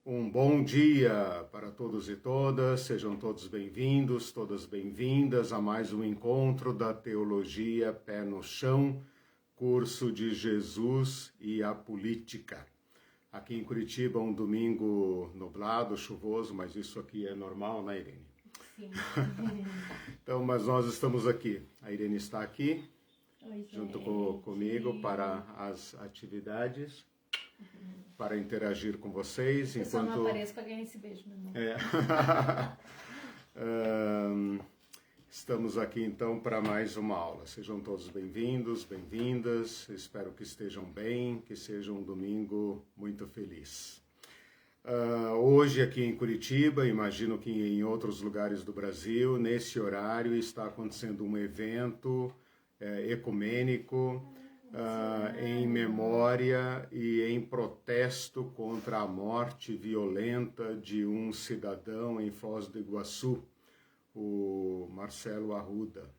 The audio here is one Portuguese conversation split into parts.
Um bom dia para todos e todas, sejam todos bem-vindos, todas bem-vindas a mais um encontro da Teologia Pé no Chão, curso de Jesus e a Política. Aqui em Curitiba, um domingo nublado, chuvoso, mas isso aqui é normal, né, Irene? Sim. Então, mas nós estamos aqui. A Irene está aqui, Oi, junto comigo para as atividades. Para interagir com vocês. Eu só não apareço para ganhar esse beijo, meu irmão. Estamos aqui então para mais uma aula. Sejam todos bem-vindos, bem-vindas. Espero que estejam bem, que seja um domingo muito feliz. Hoje aqui em Curitiba, imagino que em outros lugares do Brasil, nesse horário está acontecendo um evento ecumênico, em memória e em protesto contra a morte violenta de um cidadão em Foz do Iguaçu, o Marcelo Arruda.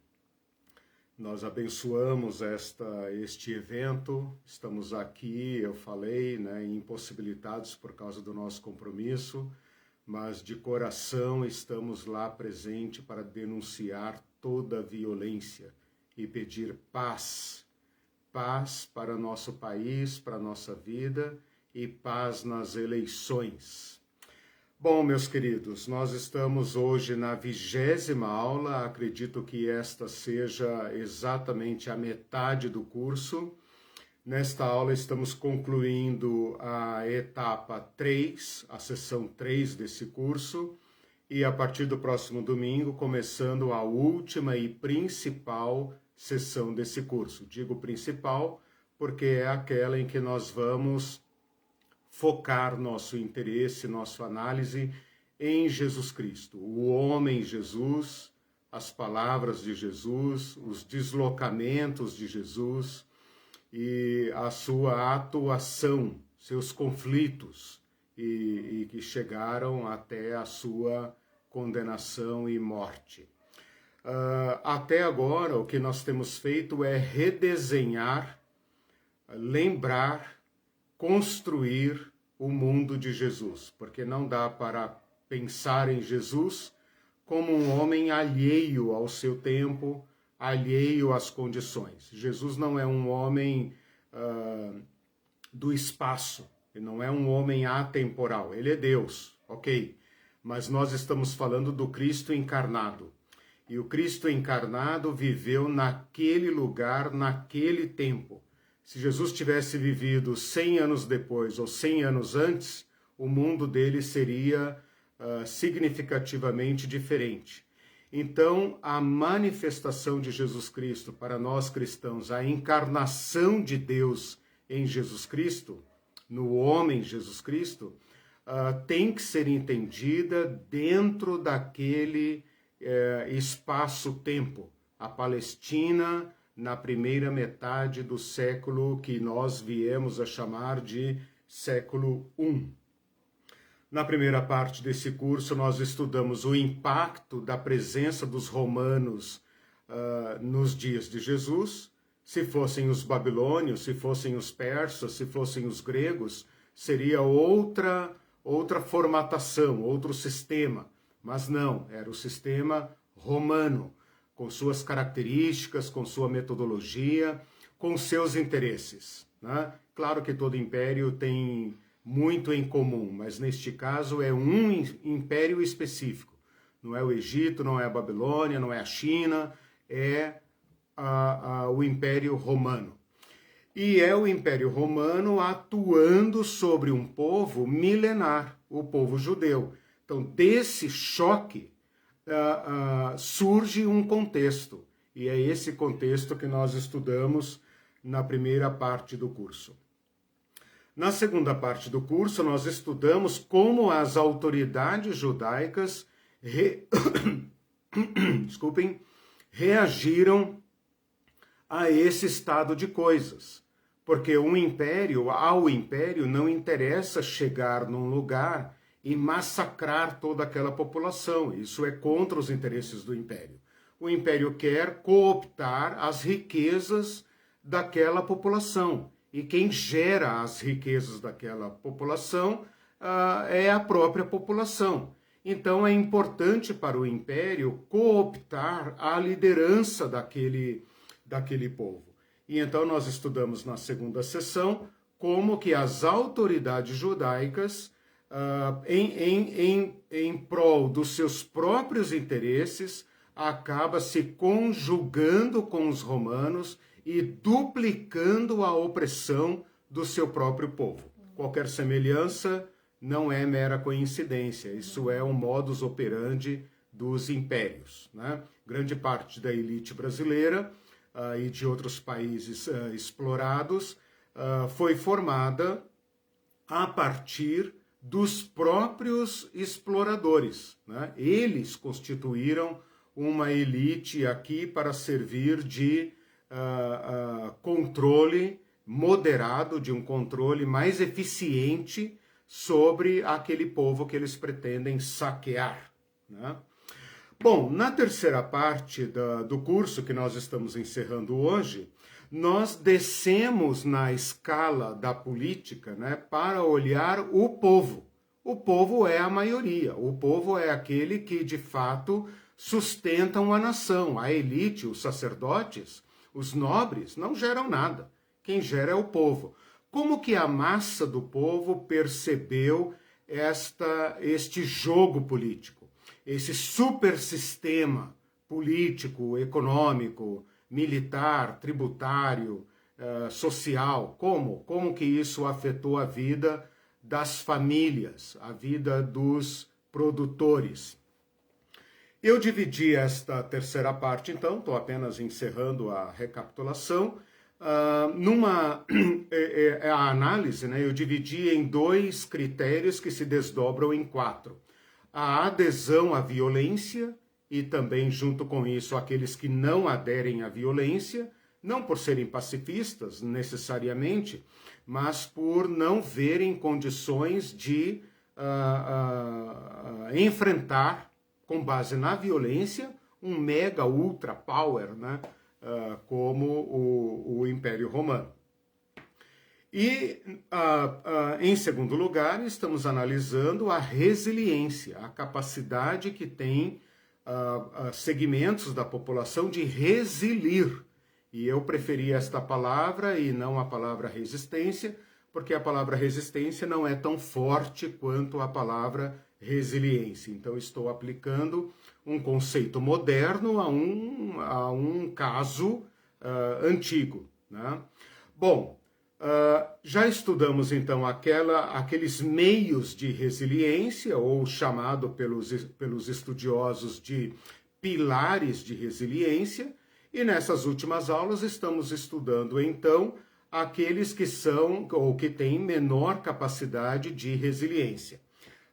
Nós abençoamos este evento, estamos aqui, eu falei, impossibilitados por causa do nosso compromisso, mas de coração estamos lá presente para denunciar toda a violência e pedir paz para nosso país, para nossa vida e paz nas eleições. Bom, meus queridos, nós estamos hoje na 20ª aula, acredito que esta seja exatamente a metade do curso. Nesta aula estamos concluindo a etapa 3, a sessão 3 desse curso, e a partir do próximo domingo, começando a última e principal sessão desse curso. Digo principal porque é aquela em que nós vamos focar nosso interesse, nossa análise em Jesus Cristo, o homem Jesus, as palavras de Jesus, os deslocamentos de Jesus e a sua atuação, seus conflitos e que chegaram até a sua condenação e morte. Até agora, o que nós temos feito é redesenhar, lembrar, construir o mundo de Jesus, porque não dá para pensar em Jesus como um homem alheio ao seu tempo, alheio às condições. Jesus não é um homem do espaço, ele não é um homem atemporal, ele é Deus, ok? Mas nós estamos falando do Cristo encarnado. E o Cristo encarnado viveu naquele lugar, naquele tempo. Se Jesus tivesse vivido 100 anos depois ou 100 anos antes, o mundo dele seria significativamente diferente. Então, a manifestação de Jesus Cristo para nós cristãos, a encarnação de Deus em Jesus Cristo, no homem Jesus Cristo, tem que ser entendida dentro daquele espaço-tempo. A Palestina, na primeira metade do século que nós viemos a chamar de século I. Na primeira parte desse curso, nós estudamos o impacto da presença dos romanos nos dias de Jesus. Se fossem os babilônios, se fossem os persas, se fossem os gregos, seria outra formatação, outro sistema. Mas não, era o sistema romano, com suas características, com sua metodologia, com seus interesses, né? Claro que todo império tem muito em comum, mas neste caso é um império específico. Não é o Egito, não é a Babilônia, não é a China, é o Império Romano. E é o Império Romano atuando sobre um povo milenar, o povo judeu. Então, desse choque surge um contexto, e é esse contexto que nós estudamos na primeira parte do curso. Na segunda parte do curso, nós estudamos como as autoridades judaicas reagiram a esse estado de coisas. Porque ao império não interessa chegar num lugar e massacrar toda aquela população. Isso é contra os interesses do império. O império quer cooptar as riquezas daquela população. E quem gera as riquezas daquela população é a própria população. Então é importante para o império cooptar a liderança daquele povo. E então nós estudamos na segunda sessão como que as autoridades judaicas, em prol dos seus próprios interesses, acaba se conjugando com os romanos e duplicando a opressão do seu próprio povo. Qualquer semelhança não é mera coincidência, isso é um modus operandi dos impérios, né? Grande parte da elite brasileira e de outros países explorados foi formada a partir dos próprios exploradores, né? Eles constituíram uma elite aqui para servir de controle moderado, de um controle mais eficiente sobre aquele povo que eles pretendem saquear, né? Bom, na terceira parte do curso que nós estamos encerrando hoje, nós descemos na escala da política, né, para olhar o povo. O povo é a maioria, o povo é aquele que, de fato, sustentam a nação. A elite, os sacerdotes, os nobres, não geram nada. Quem gera é o povo. Como que a massa do povo percebeu este jogo político, esse super sistema político, econômico, militar, tributário, social? Como que isso afetou a vida das famílias, a vida dos produtores? Eu dividi esta terceira parte, então, estou apenas encerrando a recapitulação. A análise, né, eu dividi em 2 critérios que se desdobram em 4. A adesão à violência e também, junto com isso, aqueles que não aderem à violência, não por serem pacifistas necessariamente, mas por não verem condições de enfrentar, com base na violência, um mega ultra power, né, como o Império Romano. E, em segundo lugar, estamos analisando a resiliência, a capacidade que tem segmentos da população de resilir. E eu preferi esta palavra e não a palavra resistência, porque a palavra resistência não é tão forte quanto a palavra resiliência. Então, estou aplicando um conceito moderno a um caso antigo, né? Bom, já estudamos, então, aqueles meios de resiliência, ou chamado pelos estudiosos de pilares de resiliência, e nessas últimas aulas estamos estudando, então, aqueles que são ou que têm menor capacidade de resiliência.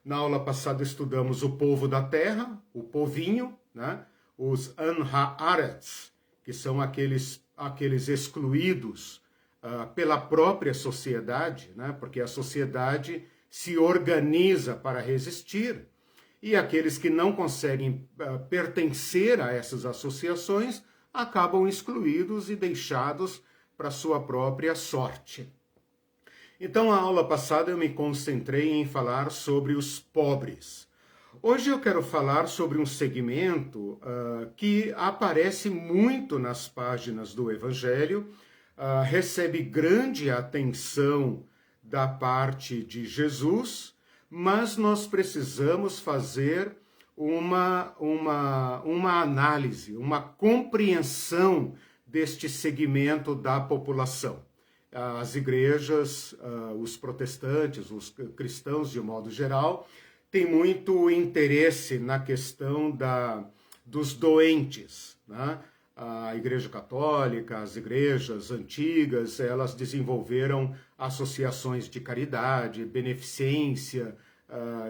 Na aula passada estudamos o povo da terra, o povinho, né? Os Anha'aretz, que são aqueles excluídos pela própria sociedade, né? Porque a sociedade se organiza para resistir, e aqueles que não conseguem pertencer a essas associações acabam excluídos e deixados para sua própria sorte. Então, a aula passada eu me concentrei em falar sobre os pobres. Hoje eu quero falar sobre um segmento que aparece muito nas páginas do Evangelho, recebe grande atenção da parte de Jesus, mas nós precisamos fazer uma análise, uma compreensão deste segmento da população. As igrejas, os protestantes, os cristãos de modo geral, têm muito interesse na questão dos doentes, né? A Igreja Católica, as igrejas antigas, elas desenvolveram associações de caridade, beneficência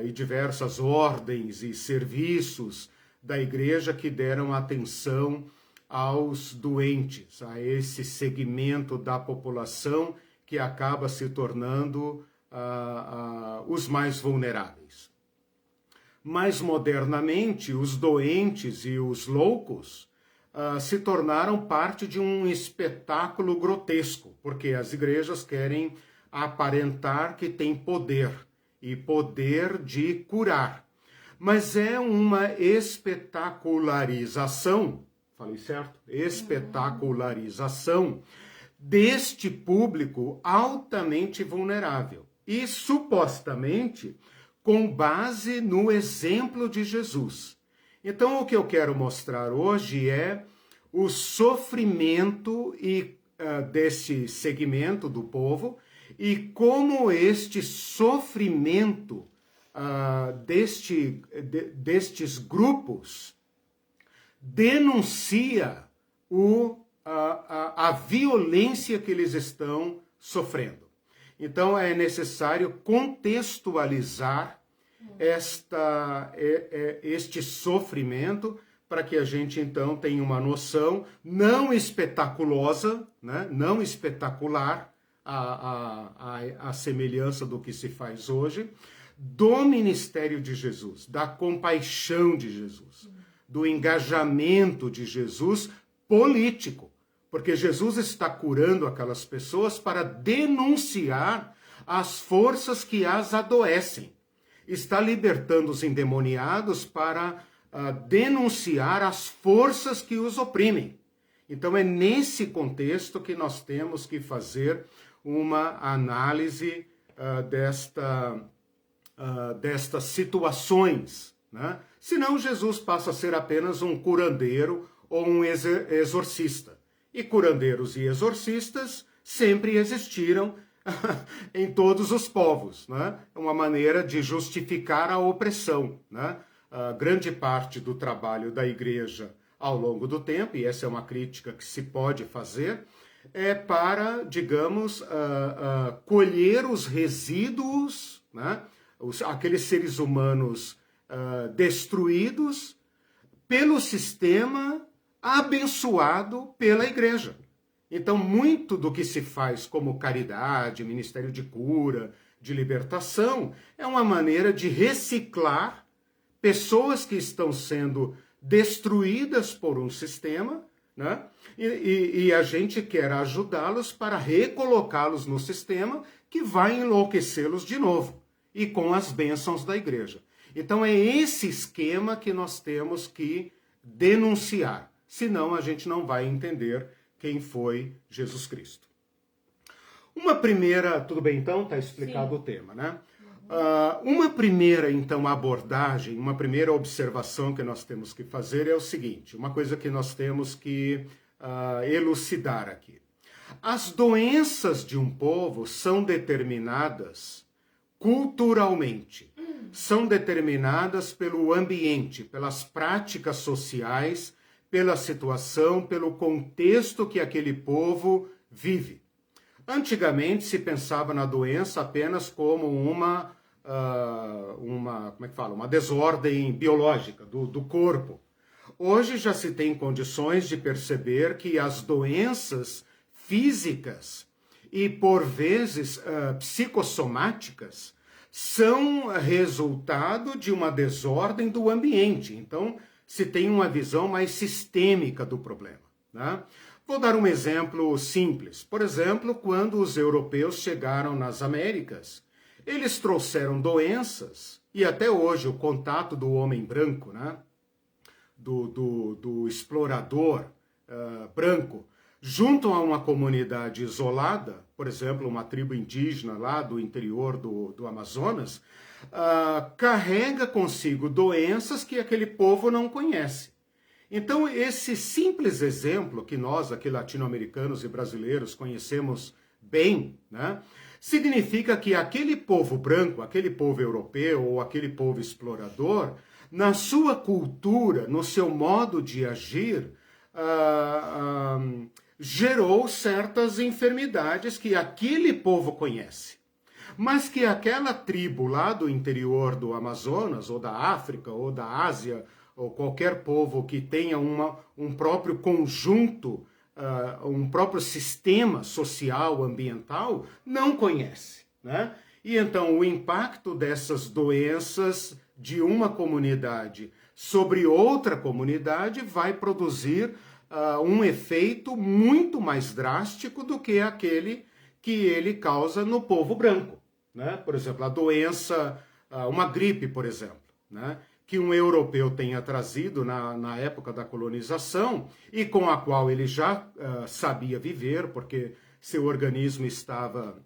e diversas ordens e serviços da igreja que deram atenção aos doentes, a esse segmento da população que acaba se tornando os mais vulneráveis. Mais modernamente, os doentes e os loucos se tornaram parte de um espetáculo grotesco, porque as igrejas querem aparentar que têm poder e poder de curar. Mas é uma espetacularização, falei certo? Espetacularização deste público altamente vulnerável e supostamente com base no exemplo de Jesus. Então, o que eu quero mostrar hoje é o sofrimento desse segmento do povo e como este sofrimento destes grupos denuncia a violência que eles estão sofrendo. Então, é necessário contextualizar este sofrimento para que a gente, então, tenha uma noção não espetaculosa, né? Não espetacular, a semelhança do que se faz hoje, do ministério de Jesus, da compaixão de Jesus, do engajamento de Jesus político. Porque Jesus está curando aquelas pessoas para denunciar as forças que as adoecem. Está libertando os endemoniados para denunciar as forças que os oprimem. Então é nesse contexto que nós temos que fazer uma análise destas situações, né? Senão Jesus passa a ser apenas um curandeiro ou um exorcista. E curandeiros e exorcistas sempre existiram em todos os povos, né? É uma maneira de justificar a opressão, né? Grande parte do trabalho da igreja ao longo do tempo, e essa é uma crítica que se pode fazer, é para, digamos, colher os resíduos, né? Aqueles seres humanos destruídos pelo sistema abençoado pela igreja. Então, muito do que se faz como caridade, ministério de cura, de libertação, é uma maneira de reciclar pessoas que estão sendo destruídas por um sistema, né? E a gente quer ajudá-los para recolocá-los no sistema que vai enlouquecê-los de novo, e com as bênçãos da igreja. Então, é esse esquema que nós temos que denunciar. Senão a gente não vai entender quem foi Jesus Cristo. Uma primeira, tudo bem então? Está explicado Sim. O tema, né? Uma primeira, então, abordagem, uma primeira observação que nós temos que fazer é o seguinte, uma coisa que nós temos que elucidar aqui. As doenças de um povo são determinadas culturalmente, são determinadas pelo ambiente, pelas práticas sociais, pela situação, pelo contexto que aquele povo vive. Antigamente se pensava na doença apenas como uma desordem biológica do corpo. Hoje já se tem condições de perceber que as doenças físicas e, por vezes, psicossomáticas são resultado de uma desordem do ambiente. Então, se tem uma visão mais sistêmica do problema, né? Vou dar um exemplo simples. Por exemplo, quando os europeus chegaram nas Américas, eles trouxeram doenças, e até hoje o contato do homem branco, né? do explorador branco, junto a uma comunidade isolada, por exemplo, uma tribo indígena lá do interior do Amazonas, carrega consigo doenças que aquele povo não conhece. Então, esse simples exemplo que nós, aqui latino-americanos e brasileiros, conhecemos bem, né, significa que aquele povo branco, aquele povo europeu ou aquele povo explorador, na sua cultura, no seu modo de agir, gerou certas enfermidades que aquele povo conhece, mas que aquela tribo lá do interior do Amazonas, ou da África, ou da Ásia, ou qualquer povo que tenha um próprio conjunto, um próprio sistema social, ambiental, não conhece, né? E então o impacto dessas doenças de uma comunidade sobre outra comunidade vai produzir um efeito muito mais drástico do que aquele que ele causa no povo branco. né? Por exemplo, a doença, uma gripe, por exemplo, né? Que um europeu tenha trazido na época da colonização e com a qual ele já sabia viver, porque seu organismo estava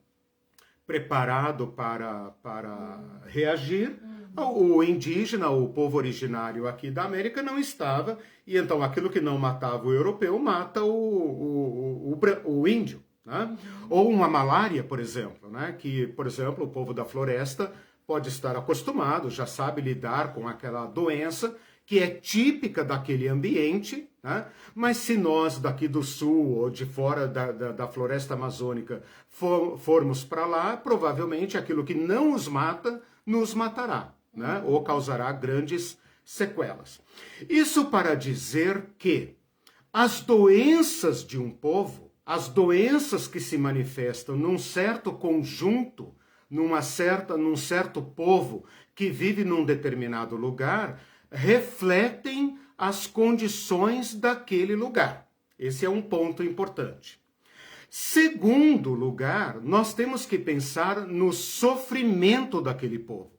preparado para reagir. O indígena, o povo originário aqui da América não estava, e então aquilo que não matava o europeu mata o índio, né? Ou uma malária, por exemplo, né? Que, por exemplo, o povo da floresta pode estar acostumado, já sabe lidar com aquela doença que é típica daquele ambiente, né? Mas se nós daqui do sul ou de fora da floresta amazônica formos para lá, provavelmente aquilo que não os mata, nos matará, né? Ou causará grandes sequelas. Isso para dizer que as doenças de um povo, as doenças que se manifestam num certo conjunto, num certo povo que vive num determinado lugar, refletem as condições daquele lugar. Esse é um ponto importante. Segundo lugar, nós temos que pensar no sofrimento daquele povo.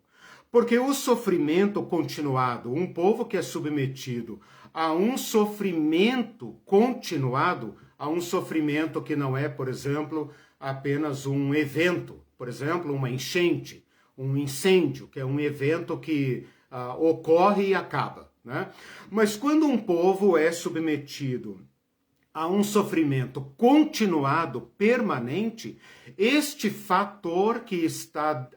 Porque o sofrimento continuado, um povo que é submetido a um sofrimento continuado, a um sofrimento que não é, por exemplo, apenas um evento, por exemplo, uma enchente, um incêndio, que é um evento que ocorre e acaba, né? Mas quando um povo é submetido a um sofrimento continuado, permanente, este fator que está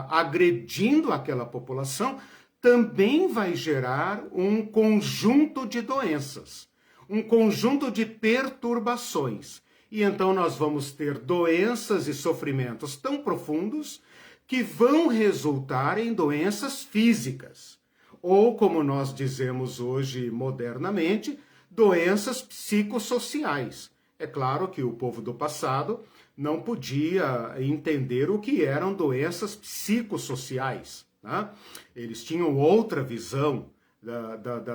agredindo aquela população também vai gerar um conjunto de doenças, um conjunto de perturbações. E então nós vamos ter doenças e sofrimentos tão profundos que vão resultar em doenças físicas, ou como nós dizemos hoje modernamente, doenças psicossociais. É claro que o povo do passado não podia entender o que eram doenças psicossociais, né? Eles tinham outra visão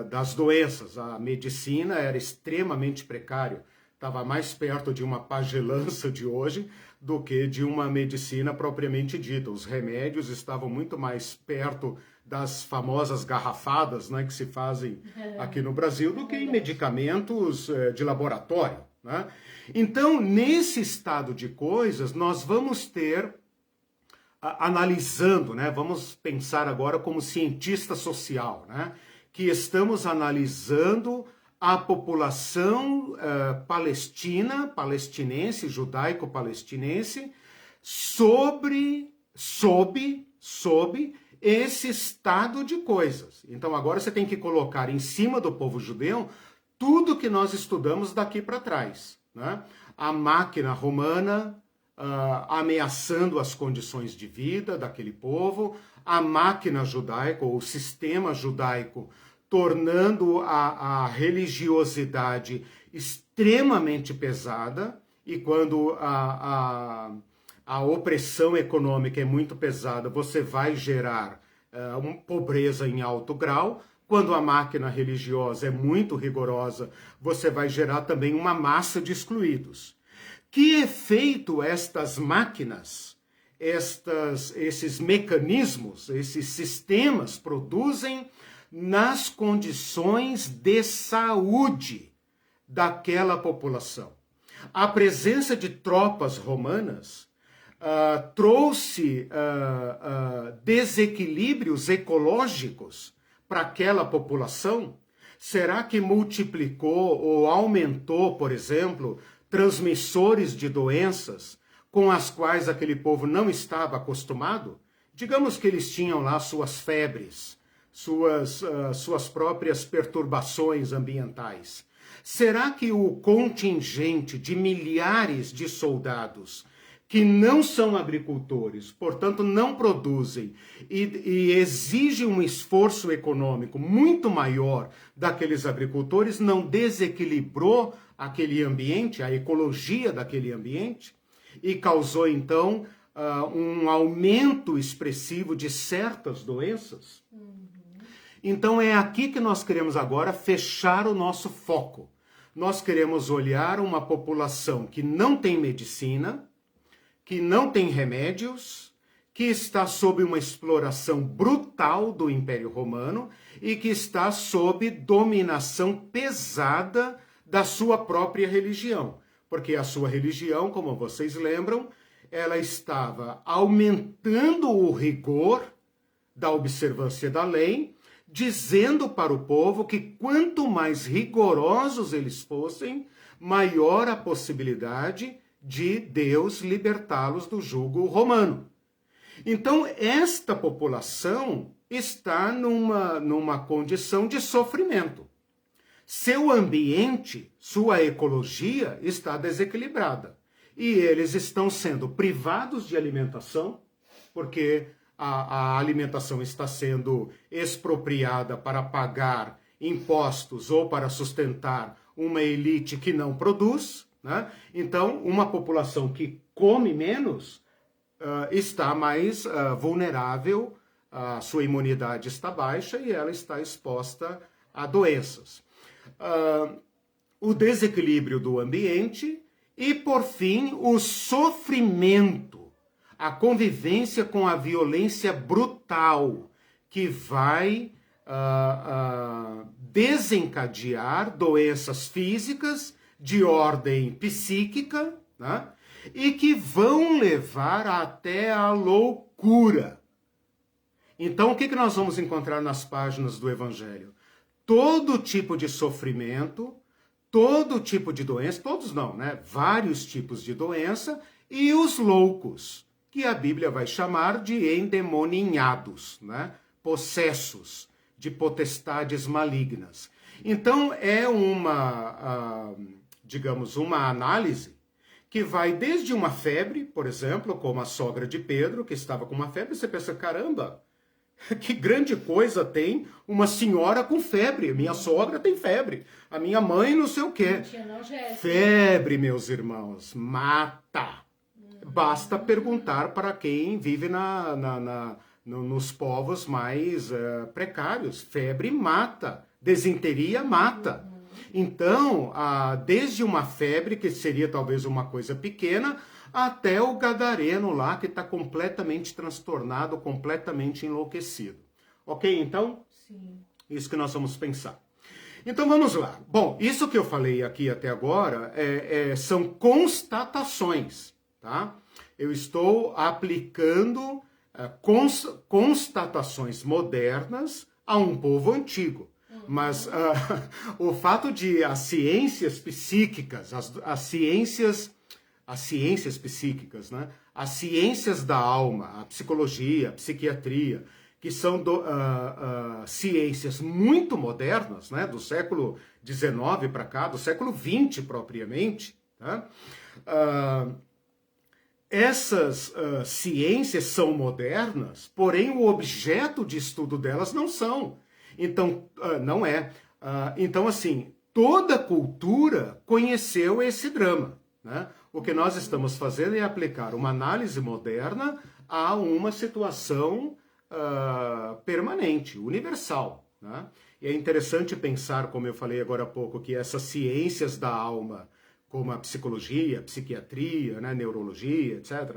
das doenças. A medicina era extremamente precária, estava mais perto de uma pagelança de hoje do que de uma medicina propriamente dita. Os remédios estavam muito mais perto das famosas garrafadas, né, que se fazem aqui no Brasil, do que em medicamentos de laboratório, né? Então, nesse estado de coisas, nós vamos ter, analisando, né, vamos pensar agora como cientista social, né, que estamos analisando a população palestinense, judaico-palestinense, sob esse estado de coisas. Então agora você tem que colocar em cima do povo judeu tudo que nós estudamos daqui para trás, né? A máquina romana ameaçando as condições de vida daquele povo, a máquina judaica, ou o sistema judaico, tornando a religiosidade extremamente pesada, e quando a opressão econômica é muito pesada, você vai gerar uma pobreza em alto grau. Quando a máquina religiosa é muito rigorosa, você vai gerar também uma massa de excluídos. Que efeito estas máquinas, esses mecanismos, esses sistemas produzem nas condições de saúde daquela população? A presença de tropas romanas trouxe desequilíbrios ecológicos para aquela população? Será que multiplicou ou aumentou, por exemplo, transmissores de doenças com as quais aquele povo não estava acostumado? Digamos que eles tinham lá suas febres, suas próprias perturbações ambientais. Será que o contingente de milhares de soldados que não são agricultores, portanto não produzem e exigem um esforço econômico muito maior daqueles agricultores, não desequilibrou aquele ambiente, a ecologia daquele ambiente, e causou então um aumento expressivo de certas doenças? Então é aqui que nós queremos agora fechar o nosso foco. Nós queremos olhar uma população que não tem medicina, que não tem remédios, que está sob uma exploração brutal do Império Romano e que está sob dominação pesada da sua própria religião. Porque a sua religião, como vocês lembram, ela estava aumentando o rigor da observância da lei, dizendo para o povo que quanto mais rigorosos eles fossem, maior a possibilidade de Deus libertá-los do jugo romano. Então, esta população está numa condição de sofrimento. Seu ambiente, sua ecologia está desequilibrada. E eles estão sendo privados de alimentação, porque a alimentação está sendo expropriada para pagar impostos ou para sustentar uma elite que não produz, né? Então, uma população que come menos está mais vulnerável, a sua imunidade está baixa e ela está exposta a doenças. O desequilíbrio do ambiente e, por fim, o sofrimento, a convivência com a violência brutal que vai desencadear doenças físicas de ordem psíquica, né? E que vão levar até a loucura. Então, o que nós vamos encontrar nas páginas do Evangelho? Todo tipo de sofrimento, todo tipo de doença, todos não, né? Vários tipos de doença e os loucos, que a Bíblia vai chamar de endemoninhados, né? Possessos de potestades malignas. Então, é digamos, uma análise que vai desde uma febre, por exemplo, como a sogra de Pedro, que estava com uma febre, você pensa, caramba, que grande coisa tem uma senhora com febre. Minha sogra tem febre. A minha mãe não sei o quê. Febre, meus irmãos, mata. Basta perguntar para quem vive nos povos mais precários. Febre mata. Desinteria mata. Então, desde uma febre, que seria talvez uma coisa pequena, até o gadareno lá, que está completamente transtornado, completamente enlouquecido. Ok, então? Sim. Isso que nós vamos pensar. Então, vamos lá. Bom, isso que eu falei aqui até agora são constatações, tá? Eu estou aplicando constatações modernas a um povo antigo. Mas o fato de as ciências psíquicas, as ciências psíquicas, né? As ciências da alma, a psicologia, a psiquiatria, que são ciências muito modernas, né? Do século XIX para cá, do século XX propriamente, tá? Essas ciências são modernas, porém o objeto de estudo delas não são. Então, não é. Então, assim, toda cultura conheceu esse drama, né? O que nós estamos fazendo é aplicar uma análise moderna a uma situação permanente, universal, né? E é interessante pensar, como eu falei agora há pouco, que essas ciências da alma, como a psicologia, a psiquiatria, né, neurologia, etc.,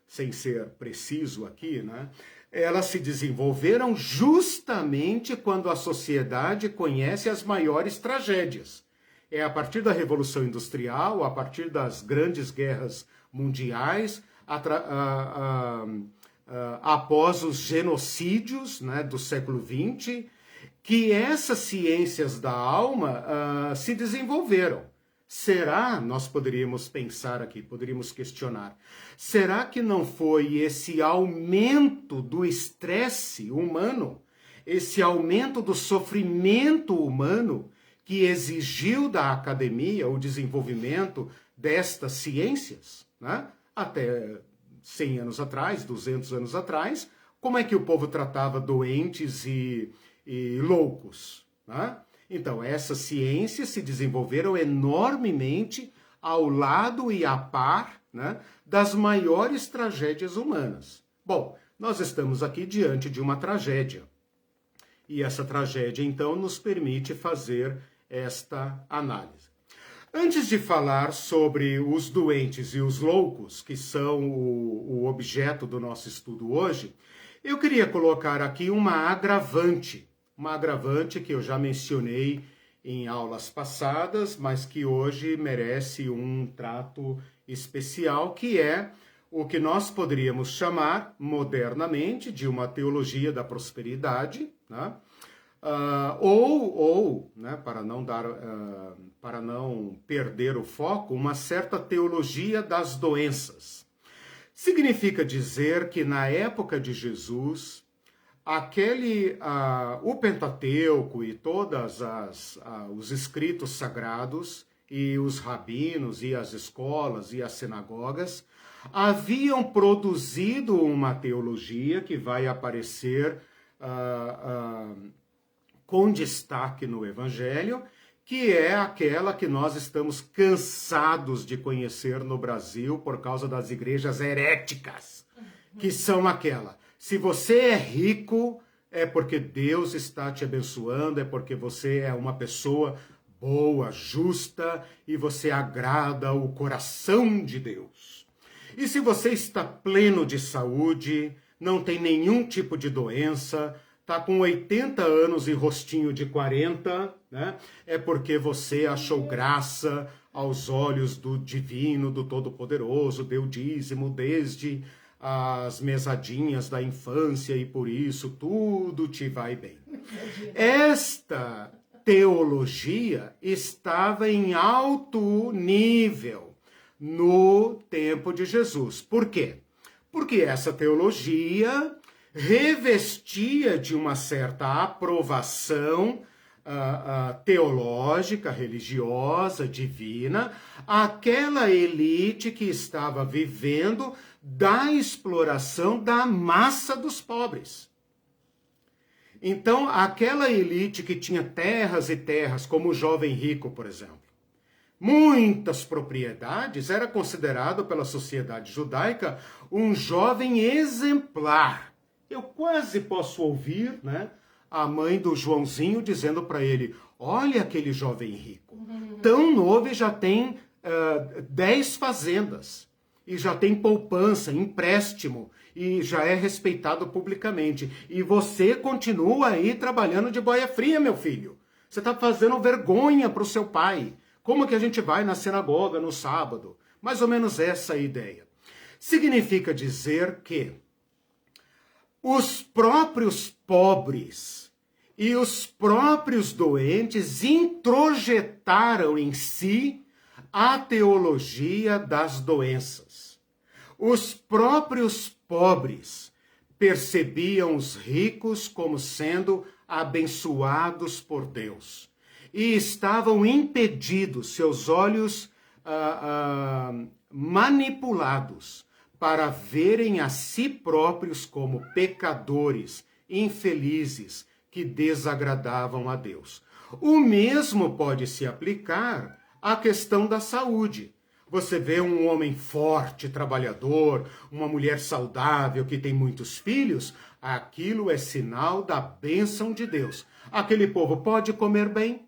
sem ser preciso aqui, né? Elas se desenvolveram justamente quando a sociedade conhece as maiores tragédias. É a partir da Revolução Industrial, a partir das grandes guerras mundiais, após os genocídios, né, do século XX, que essas ciências da alma se desenvolveram. Será, nós poderíamos pensar aqui, poderíamos questionar, será que não foi esse aumento do estresse humano, esse aumento do sofrimento humano que exigiu da academia o desenvolvimento destas ciências, né? Até 100 anos atrás, 200 anos atrás, como é que o povo tratava doentes e loucos, né? Então, essas ciências se desenvolveram enormemente ao lado e a par, né, das maiores tragédias humanas. Bom, nós estamos aqui diante de uma tragédia. E essa tragédia, então, nos permite fazer esta análise. Antes de falar sobre os doentes e os loucos, que são o objeto do nosso estudo hoje, eu queria colocar aqui uma agravante que eu já mencionei em aulas passadas, mas que hoje merece um trato especial, que é o que nós poderíamos chamar modernamente de uma teologia da prosperidade, né? Né, para não perder o foco, uma certa teologia das doenças. Significa dizer que na época de Jesus, o Pentateuco e todos os escritos sagrados e os rabinos e as escolas e as sinagogas haviam produzido uma teologia que vai aparecer com destaque no Evangelho, que é aquela que nós estamos cansados de conhecer no Brasil por causa das igrejas heréticas, que são aquela: se você é rico, é porque Deus está te abençoando, é porque você é uma pessoa boa, justa, e você agrada o coração de Deus. E se você está pleno de saúde, não tem nenhum tipo de doença, está com 80 anos e rostinho de 40, né? É porque você achou graça aos olhos do divino, do Todo-Poderoso, deu dízimo desde as mesadinhas da infância e por isso tudo te vai bem. Esta teologia estava em alto nível no tempo de Jesus. Por quê? Porque essa teologia revestia de uma certa aprovação teológica, religiosa, divina, aquela elite que estava vivendo da exploração da massa dos pobres. Então, aquela elite que tinha terras e terras, como o jovem rico, por exemplo, muitas propriedades, era considerado pela sociedade judaica um jovem exemplar. Eu quase posso ouvir, né, a mãe do Joãozinho dizendo para ele: olha aquele jovem rico, tão novo e já tem 10 fazendas, e já tem poupança, empréstimo, e já é respeitado publicamente. E você continua aí trabalhando de boia fria, meu filho. Você está fazendo vergonha para o seu pai. Como que a gente vai na sinagoga no sábado? Mais ou menos essa é a ideia. Significa dizer que os próprios pobres e os próprios doentes introjetaram em si a teologia das doenças. Os próprios pobres percebiam os ricos como sendo abençoados por Deus e estavam impedidos, seus olhos manipulados, para verem a si próprios como pecadores, infelizes, que desagradavam a Deus. O mesmo pode se aplicar à questão da saúde. Você vê um homem forte, trabalhador, uma mulher saudável que tem muitos filhos, aquilo é sinal da bênção de Deus. Aquele povo pode comer bem,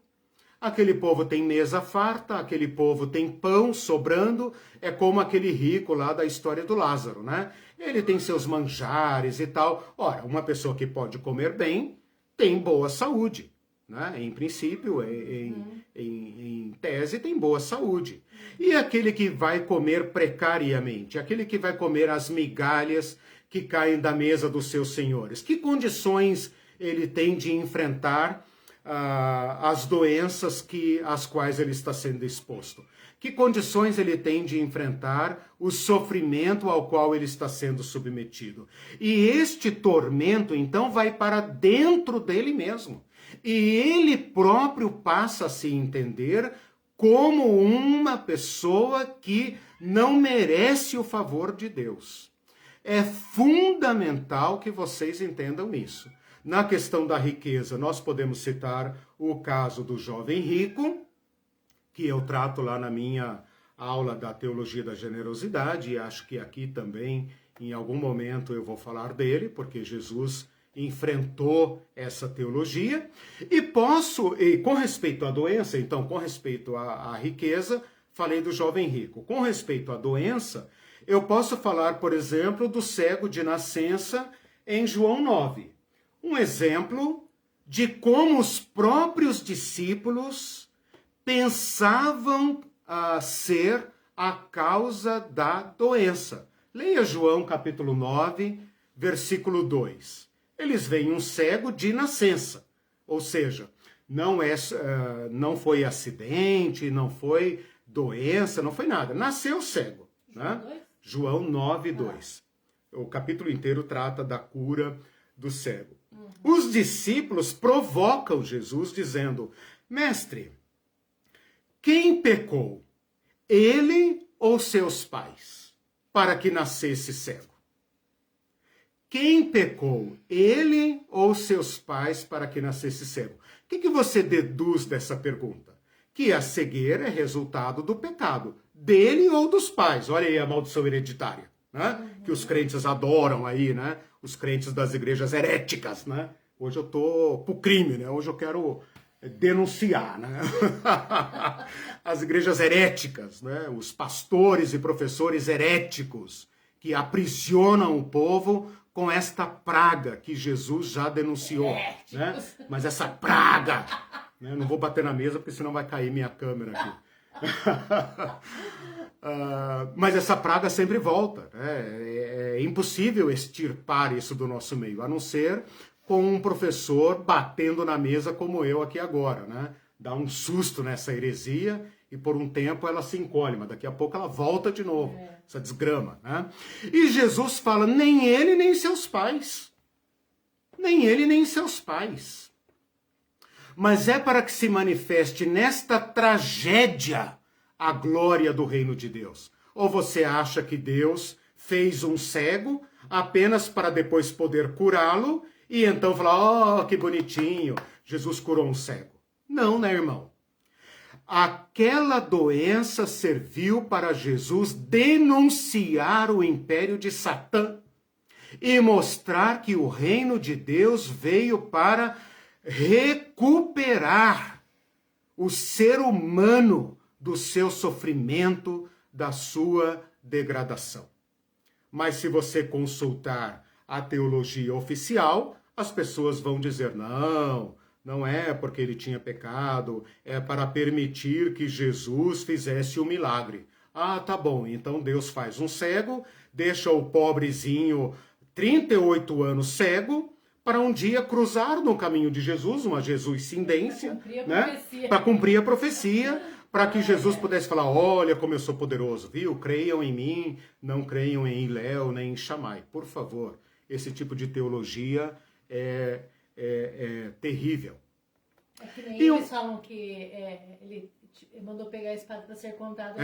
aquele povo tem mesa farta, aquele povo tem pão sobrando, é como aquele rico lá da história do Lázaro, né? Ele tem seus manjares e tal. Ora, uma pessoa que pode comer bem tem boa saúde, né? Em princípio, em tese, tem boa saúde. E aquele que vai comer precariamente, aquele que vai comer as migalhas que caem da mesa dos seus senhores, que condições ele tem de enfrentar as doenças às quais ele está sendo exposto? Que condições ele tem de enfrentar o sofrimento ao qual ele está sendo submetido? E este tormento, então, vai para dentro dele mesmo. E ele próprio passa a se entender como uma pessoa que não merece o favor de Deus. É fundamental que vocês entendam isso. Na questão da riqueza, nós podemos citar o caso do jovem rico, que eu trato lá na minha aula da Teologia da Generosidade, e acho que aqui também, em algum momento, eu vou falar dele, porque Jesus enfrentou essa teologia. E com respeito à doença, então, com respeito à riqueza, falei do jovem rico. Com respeito à doença, eu posso falar, por exemplo, do cego de nascença em João 9. Um exemplo de como os próprios discípulos pensavam ser a causa da doença. Leia João capítulo 9, versículo 2. Eles veem um cego de nascença, ou seja, não foi acidente, não foi doença, não foi nada. Nasceu cego. Né? João 9, 2. O capítulo inteiro trata da cura do cego. Os discípulos provocam Jesus dizendo: Mestre, quem pecou, ele ou seus pais, para que nascesse cego? Quem pecou, ele ou seus pais, para que nascesse cego? O que você deduz dessa pergunta? Que a cegueira é resultado do pecado, dele ou dos pais. Olha aí a maldição hereditária, né? Que os crentes adoram aí, né? Os crentes das igrejas heréticas, né? Hoje eu tô pro crime, né? Hoje eu quero denunciar, né? As igrejas heréticas, né? Os pastores e professores heréticos que aprisionam o povo com esta praga que Jesus já denunciou, né? Mas essa praga, né? Não vou bater na mesa porque senão vai cair minha câmera aqui. Mas essa praga sempre volta, né? É impossível extirpar isso do nosso meio, a não ser com um professor batendo na mesa como eu aqui agora, né? Dá um susto nessa heresia e por um tempo ela se encolhe, mas daqui a pouco ela volta de novo, essa desgrama, né? E Jesus fala, nem ele nem seus pais. Nem ele nem seus pais. Mas é para que se manifeste nesta tragédia a glória do reino de Deus. Ou você acha que Deus fez um cego apenas para depois poder curá-lo e então falar, que bonitinho, Jesus curou um cego. Não, né, irmão? Aquela doença serviu para Jesus denunciar o império de Satã e mostrar que o reino de Deus veio para recuperar o ser humano do seu sofrimento, da sua degradação. Mas se você consultar a teologia oficial, as pessoas vão dizer, não é porque ele tinha pecado, é para permitir que Jesus fizesse o milagre. Ah, tá bom, então Deus faz um cego, deixa o pobrezinho 38 anos cego, para um dia cruzar no caminho de Jesus, uma Jesuscindência, né? Para cumprir a profecia, para que Jesus pudesse falar, olha como eu sou poderoso, viu? Creiam em mim, não creiam em Iléu nem em Shammai. Por favor, esse tipo de teologia é terrível. É que nem eles falam que ele mandou pegar a espada para ser contado.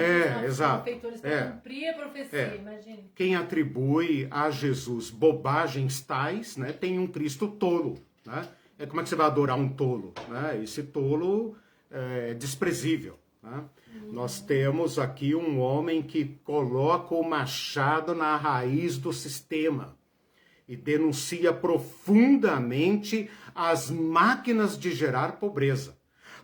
Exato. Para cumprir a profecia, imagine. Quem atribui a Jesus bobagens tais, né, tem um Cristo tolo, né? Como é que você vai adorar um tolo? Né? Esse tolo é desprezível. Né? Nós temos aqui um homem que coloca o machado na raiz do sistema e denuncia profundamente as máquinas de gerar pobreza.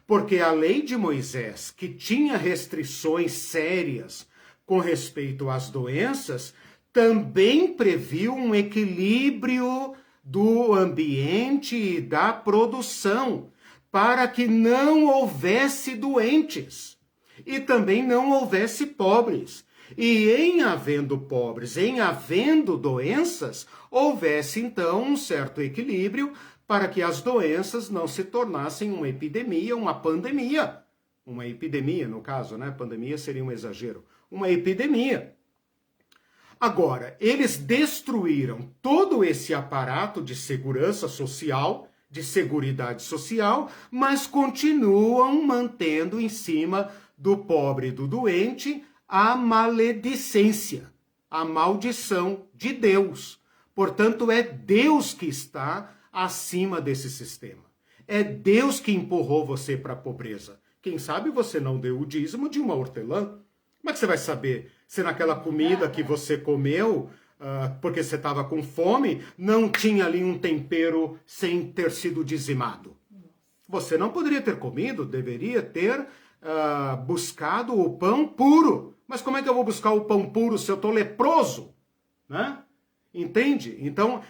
Porque a lei de Moisés, que tinha restrições sérias com respeito às doenças, também previu um equilíbrio do ambiente e da produção, para que não houvesse doentes e também não houvesse pobres. E em havendo pobres, em havendo doenças, houvesse então um certo equilíbrio para que as doenças não se tornassem uma epidemia, uma pandemia. Uma epidemia, no caso, né? Pandemia seria um exagero. Uma epidemia. Agora, eles destruíram todo esse aparato de segurança social, de seguridade social, mas continuam mantendo em cima do pobre e do doente a maledicência, a maldição de Deus. Portanto, é Deus que está acima desse sistema. É Deus que empurrou você para a pobreza. Quem sabe você não deu o dízimo de uma hortelã? Como é que você vai saber se naquela comida que você comeu porque você estava com fome, não tinha ali um tempero sem ter sido dizimado. Você não poderia ter comido, deveria ter buscado o pão puro. Mas como é que eu vou buscar o pão puro se eu estou leproso? Né? Entende? Então,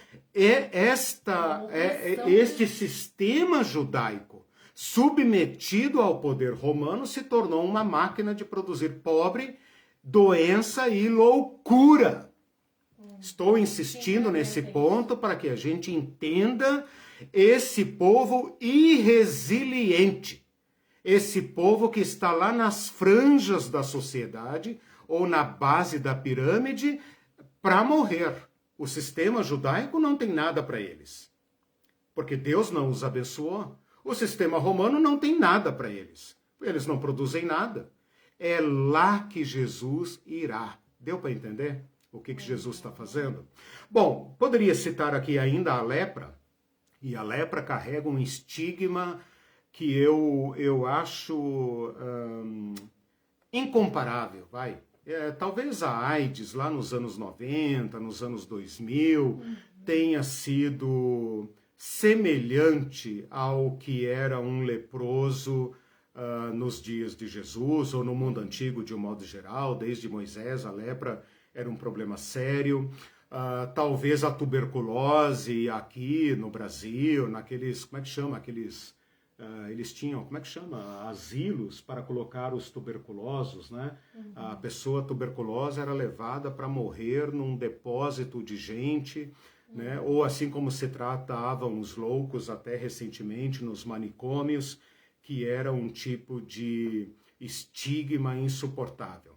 este sistema judaico submetido ao poder romano se tornou uma máquina de produzir pobre, doença e loucura. Estou insistindo nesse ponto para que a gente entenda esse povo irresiliente. Esse povo que está lá nas franjas da sociedade ou na base da pirâmide para morrer. O sistema judaico não tem nada para eles, porque Deus não os abençoou. O sistema romano não tem nada para eles. Eles não produzem nada. É lá que Jesus irá. Deu para entender o que Jesus está fazendo? Bom, poderia citar aqui ainda a lepra. E a lepra carrega um estigma que eu acho incomparável, vai. Talvez a AIDS, lá nos anos 90, nos anos 2000, tenha sido semelhante ao que era um leproso nos dias de Jesus, ou no mundo antigo de um modo geral. Desde Moisés, a lepra era um problema sério. Talvez a tuberculose aqui no Brasil, naqueles, como é que chama, aqueles... eles tinham, como é que chama? Asilos para colocar os tuberculosos, né? A pessoa tuberculosa era levada para morrer num depósito de gente, né? Ou assim como se tratavam os loucos até recentemente nos manicômios, que era um tipo de estigma insuportável.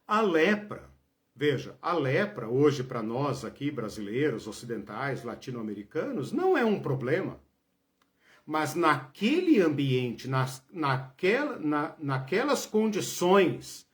A lepra, veja, a lepra hoje para nós aqui, brasileiros, ocidentais, latino-americanos, não é um problema. Mas naquele ambiente, naquelas condições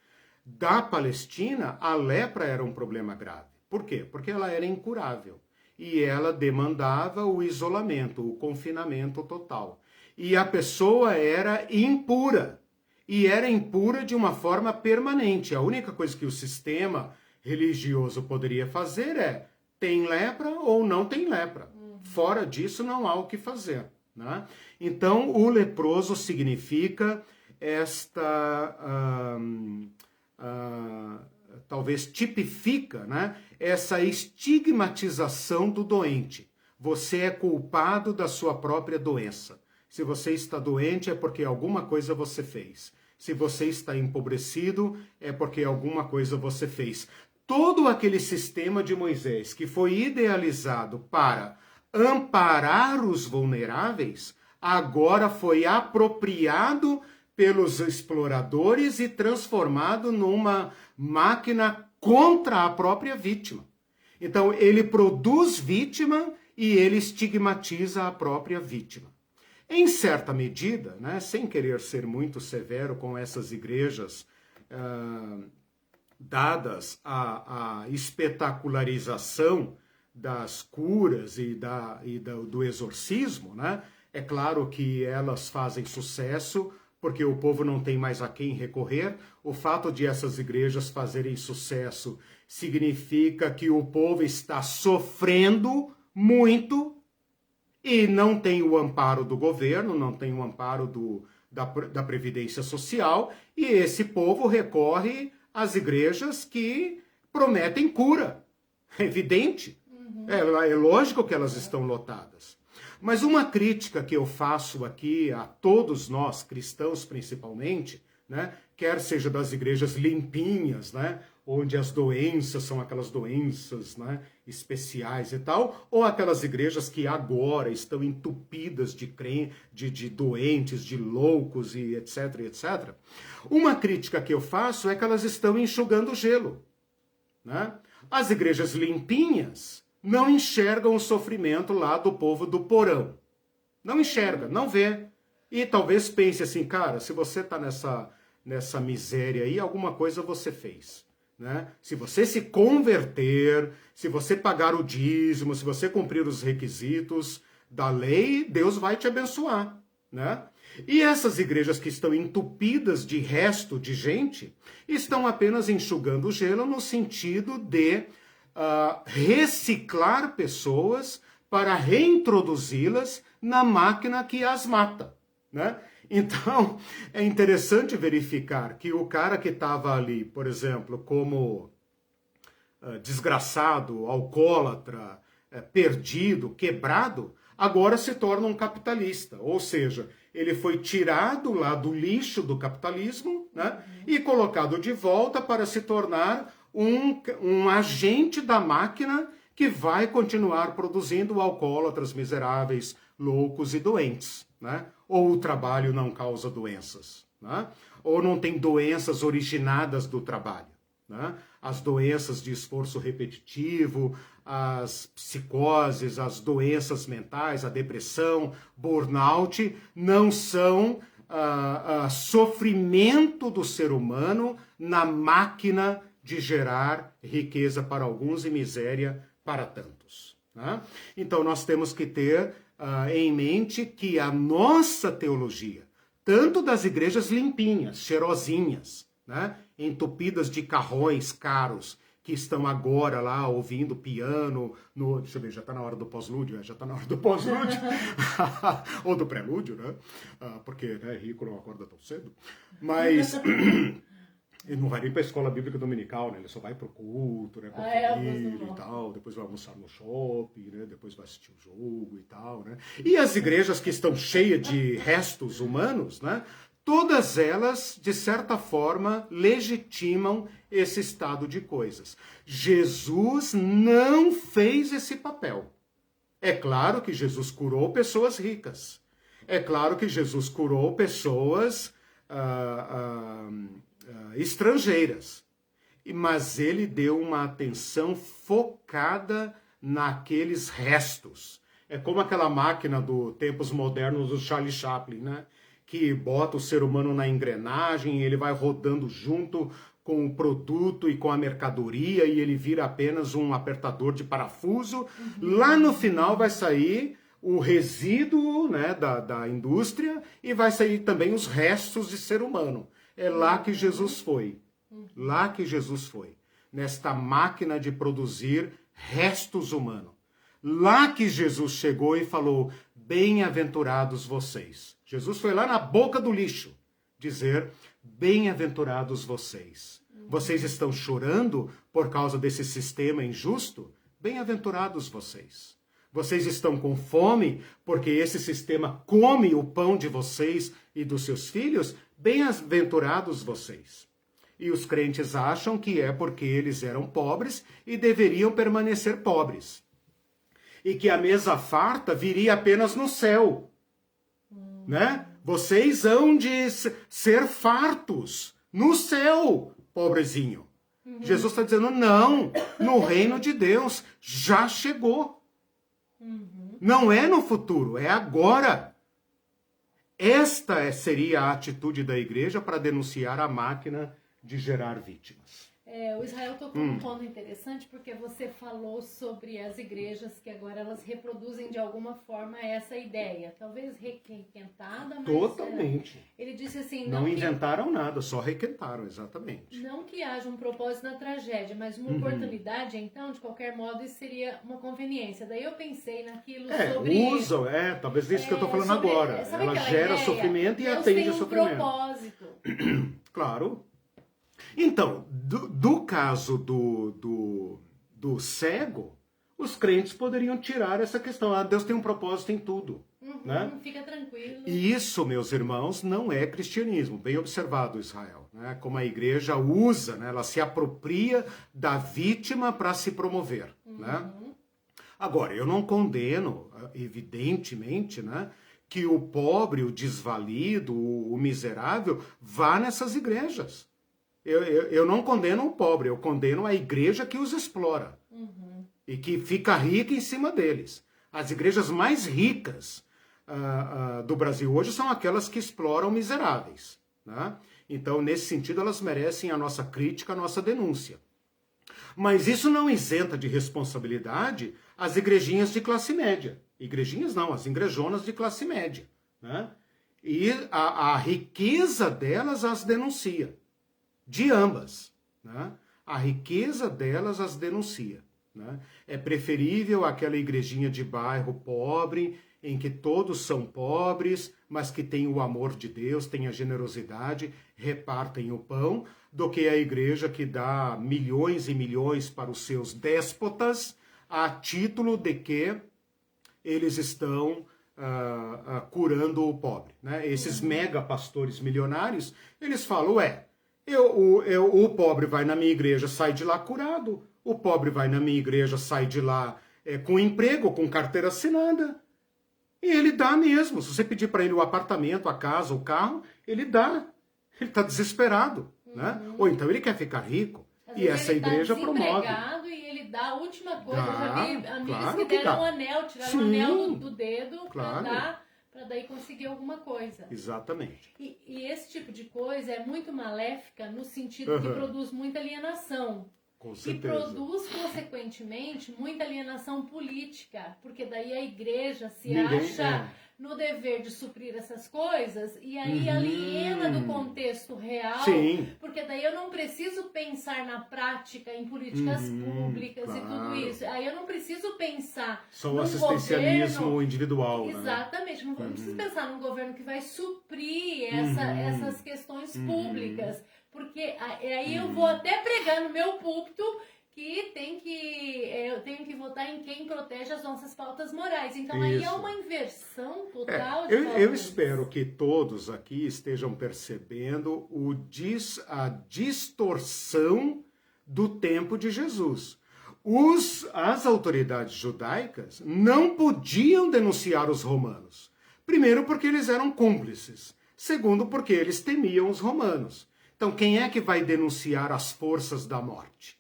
da Palestina, a lepra era um problema grave. Por quê? Porque ela era incurável. E ela demandava o isolamento, o confinamento total. E a pessoa era impura. E era impura de uma forma permanente. A única coisa que o sistema religioso poderia fazer é: tem lepra ou não tem lepra. Fora disso, não há o que fazer. Né? Então, o leproso significa talvez tipifica, né, essa estigmatização do doente. Você é culpado da sua própria doença. Se você está doente é porque alguma coisa você fez. Se você está empobrecido é porque alguma coisa você fez. Todo aquele sistema de Moisés que foi idealizado para amparar os vulneráveis, agora foi apropriado pelos exploradores e transformado numa máquina contra a própria vítima. Então, ele produz vítima e ele estigmatiza a própria vítima. Em certa medida, né, sem querer ser muito severo com essas igrejas dadas à espetacularização das curas e do exorcismo, né? É claro que elas fazem sucesso porque o povo não tem mais a quem recorrer. O fato de essas igrejas fazerem sucesso significa que o povo está sofrendo muito e não tem o amparo do governo, não tem o amparo da Previdência Social, e esse povo recorre às igrejas que prometem cura. É evidente. É lógico que elas estão lotadas. Mas uma crítica que eu faço aqui a todos nós, cristãos principalmente, né, quer seja das igrejas limpinhas, né, onde as doenças são aquelas doenças, né, especiais e tal, ou aquelas igrejas que agora estão entupidas de doentes, de loucos e etc, etc. Uma crítica que eu faço é que elas estão enxugando gelo. Né? As igrejas limpinhas não enxergam o sofrimento lá do povo do porão. Não enxerga, não vê. E talvez pense assim, cara, se você está nessa miséria aí, alguma coisa você fez. Né? Se você se converter, se você pagar o dízimo, se você cumprir os requisitos da lei, Deus vai te abençoar. Né? E essas igrejas que estão entupidas de resto de gente, estão apenas enxugando o gelo no sentido de reciclar pessoas para reintroduzi-las na máquina que as mata, né? Então, é interessante verificar que o cara que estava ali, por exemplo, como desgraçado, alcoólatra, perdido, quebrado, agora se torna um capitalista. Ou seja, ele foi tirado lá do lixo do capitalismo, né, e colocado de volta para se tornar um agente da máquina que vai continuar produzindo alcoólatras miseráveis, loucos e doentes, né? Ou o trabalho não causa doenças, né? Ou não tem doenças originadas do trabalho, né? As doenças de esforço repetitivo, as psicoses, as doenças mentais, a depressão, burnout, não são sofrimento do ser humano na máquina de gerar riqueza para alguns e miséria para tantos, né? Então nós temos que ter em mente que a nossa teologia, tanto das igrejas limpinhas, cheirosinhas, né, entupidas de carrões caros, que estão agora lá ouvindo piano, deixa eu ver, já está na hora do pós-lúdio, já está na hora do pós-lúdio, ou do prelúdio, né, porque né, rico não acorda tão cedo, mas ele não vai nem para a escola bíblica dominical, né, ele só vai para o culto, né, com a família e tal, depois vai almoçar no shopping, né, depois vai assistir o jogo e tal, né, e as igrejas que estão cheias de restos humanos, né, todas elas, de certa forma, legitimam esse estado de coisas. Jesus não fez esse papel. É claro que Jesus curou pessoas ricas. É claro que Jesus curou pessoas estrangeiras. Mas ele deu uma atenção focada naqueles restos. É como aquela máquina dos tempos modernos do Charlie Chaplin, né? Que bota o ser humano na engrenagem e ele vai rodando junto com o produto e com a mercadoria e ele vira apenas um apertador de parafuso. Lá no final vai sair o resíduo, né, da indústria e vai sair também os restos de ser humano. É lá que Jesus foi. Lá que Jesus foi. Nesta máquina de produzir restos humanos. Lá que Jesus chegou e falou: bem-aventurados vocês. Jesus foi lá na boca do lixo dizer: bem-aventurados vocês. Vocês estão chorando por causa desse sistema injusto? Bem-aventurados vocês. Vocês estão com fome porque esse sistema come o pão de vocês e dos seus filhos? Bem-aventurados vocês. E os crentes acham que é porque eles eram pobres e deveriam permanecer pobres. E que a mesa farta viria apenas no céu. Né? Vocês hão de ser fartos no céu, pobrezinho. Jesus está dizendo: não, no reino de Deus já chegou. Não é no futuro, é agora. Esta seria a atitude da igreja para denunciar a máquina de gerar vítimas. O Israel tocou num ponto interessante, porque você falou sobre as igrejas que agora elas reproduzem de alguma forma essa ideia, talvez requentada, mas... Totalmente. Ele disse assim... Não inventaram nada, só requentaram, exatamente. Não que haja um propósito na tragédia, mas uma oportunidade, então, de qualquer modo, isso seria uma conveniência. Daí eu pensei naquilo sobre... Usam, talvez isso que eu estou falando agora. Ela gera ideia? sofrimento e Deus atende tem o sofrimento. Propósito. Claro. Então, do caso do cego, os crentes poderiam tirar essa questão. Deus tem um propósito em tudo. Né? Fica tranquilo. E isso, meus irmãos, não é cristianismo. Bem observado, Israel. Né? Como a igreja usa, né? Ela se apropria da vítima para se promover. Né? Agora, eu não condeno, evidentemente, né, que o pobre, o desvalido, o miserável vá nessas igrejas. Eu não condeno o pobre, eu condeno a igreja que os explora. E que fica rica em cima deles. As igrejas mais ricas do Brasil hoje são aquelas que exploram miseráveis. Né? Então, nesse sentido, elas merecem a nossa crítica, a nossa denúncia. Mas isso não isenta de responsabilidade as igrejinhas de classe média. Igrejinhas não, as igrejonas de classe média. Né? E a riqueza delas as denuncia. De ambas. Né? A riqueza delas as denuncia. né? É preferível aquela igrejinha de bairro pobre, em que todos são pobres, mas que tem o amor de Deus, tem a generosidade, repartem o pão, do que a igreja que dá milhões e milhões para os seus déspotas, a título de que eles estão curando o pobre, né? Esses mega pastores milionários, eles falam, o pobre vai na minha igreja, sai de lá curado, o pobre vai na minha igreja, sai de lá com emprego, com carteira assinada. E ele dá mesmo. Se você pedir para ele o apartamento, a casa, o carro, ele dá. Ele está desesperado, né? Ou então ele quer ficar rico. E essa igreja promove. E ele dá a última coisa. Eu já vi amigos claro que deram um anel, tiraram um anel do dedo para daí conseguir alguma coisa. Exatamente. E esse tipo de coisa é muito maléfica no sentido que produz muita alienação. Com certeza. E produz, consequentemente, muita alienação política, porque daí a igreja acha no dever de suprir essas coisas e aí aliena do contexto real, porque daí eu não preciso pensar na prática, em políticas públicas e tudo isso. Aí eu não preciso pensar só o assistencialismo governo, individual. Exatamente, não preciso pensar num governo que vai suprir essas questões públicas. Porque aí eu vou até pregar no meu púlpito que eu tenho que votar em quem protege as nossas pautas morais. Então aí é uma inversão total de eu espero que todos aqui estejam percebendo a distorção do tempo de Jesus. As autoridades judaicas não podiam denunciar os romanos. Primeiro, porque eles eram cúmplices. Segundo, porque eles temiam os romanos. Então, quem é que vai denunciar as forças da morte?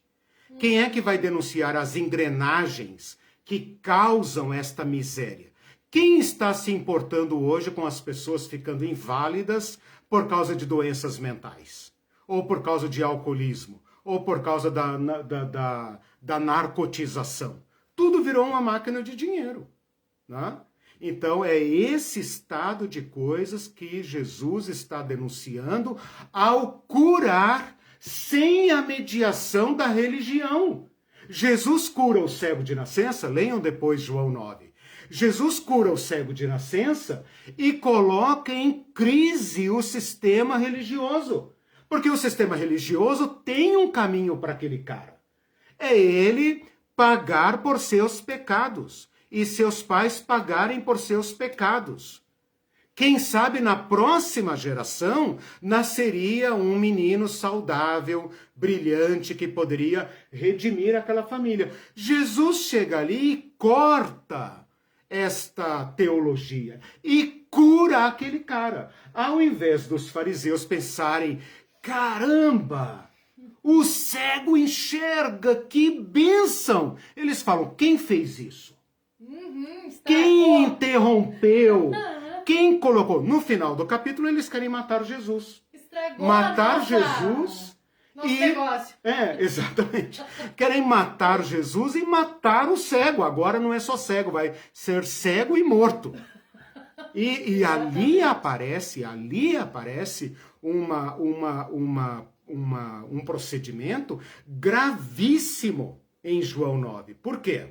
Quem é que vai denunciar as engrenagens que causam esta miséria? Quem está se importando hoje com as pessoas ficando inválidas por causa de doenças mentais? Ou por causa de alcoolismo? Ou por causa da narcotização? Tudo virou uma máquina de dinheiro, né? Então, é esse estado de coisas que Jesus está denunciando ao curar sem a mediação da religião. Jesus cura o cego de nascença, leiam depois João 9. Jesus cura o cego de nascença e coloca em crise o sistema religioso. Porque o sistema religioso tem um caminho para aquele cara. É ele pagar por seus pecados. E seus pais pagarem por seus pecados. Quem sabe na próxima geração nasceria um menino saudável, brilhante, que poderia redimir aquela família. Jesus chega ali e corta esta teologia e cura aquele cara. Ao invés dos fariseus pensarem, caramba, o cego enxerga, que bênção! Eles falam, quem fez isso? Quem interrompeu? Quem colocou? No final do capítulo, eles querem matar Jesus. Estragou matar Jesus nosso negócio. Exatamente. Querem matar Jesus e matar o cego. Agora não é só cego, vai ser cego e morto. E ali aparece um procedimento gravíssimo em João 9. Por quê?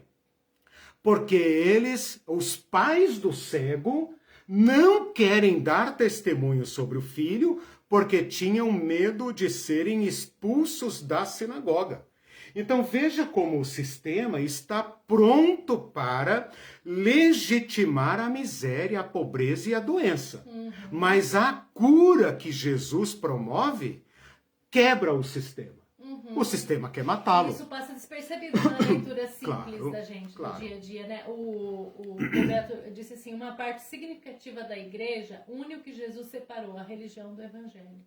Porque os pais do cego, não querem dar testemunho sobre o filho, porque tinham medo de serem expulsos da sinagoga. Então veja como o sistema está pronto para legitimar a miséria, a pobreza e a doença. Mas a cura que Jesus promove quebra o sistema. O sistema quer matá-lo. Isso passa despercebido na leitura simples da gente, do dia a dia, né? O Roberto disse assim, uma parte significativa da igreja une o que Jesus separou, a religião do evangelho.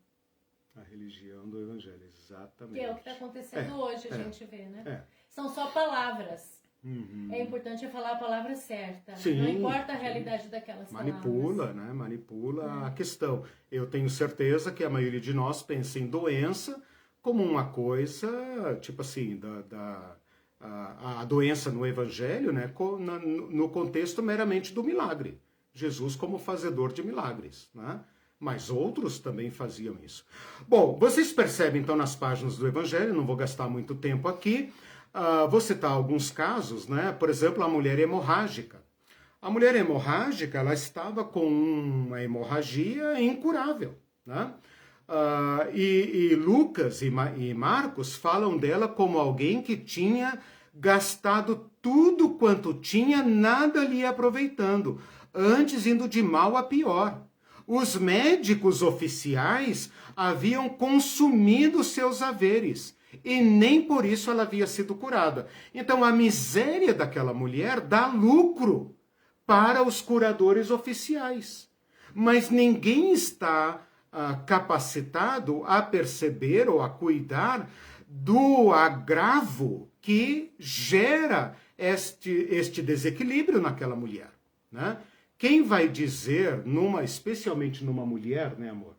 A religião do evangelho, exatamente. Que é o que está acontecendo hoje, a gente vê, né? São só palavras. É importante falar a palavra certa. Sim, não importa a realidade daquelas manipula, palavras. né? Manipula a questão. Eu tenho certeza que a maioria de nós pensa em doença como uma coisa, tipo assim, a doença no evangelho, né? No contexto meramente do milagre. Jesus como fazedor de milagres, né? Mas outros também faziam isso. Bom, vocês percebem então nas páginas do evangelho, não vou gastar muito tempo aqui, Vou citar alguns casos, né? Por exemplo, a mulher hemorrágica. A mulher hemorrágica, ela estava com uma hemorragia incurável, né? E Lucas e Marcos falam dela como alguém que tinha gastado tudo quanto tinha, nada lhe aproveitando, antes indo de mal a pior. Os médicos oficiais haviam consumido seus haveres e nem por isso ela havia sido curada. Então a miséria daquela mulher dá lucro para os curadores oficiais. Mas ninguém está capacitado a perceber ou a cuidar do agravo que gera este desequilíbrio naquela mulher, né? Quem vai dizer, especialmente numa mulher, né, amor?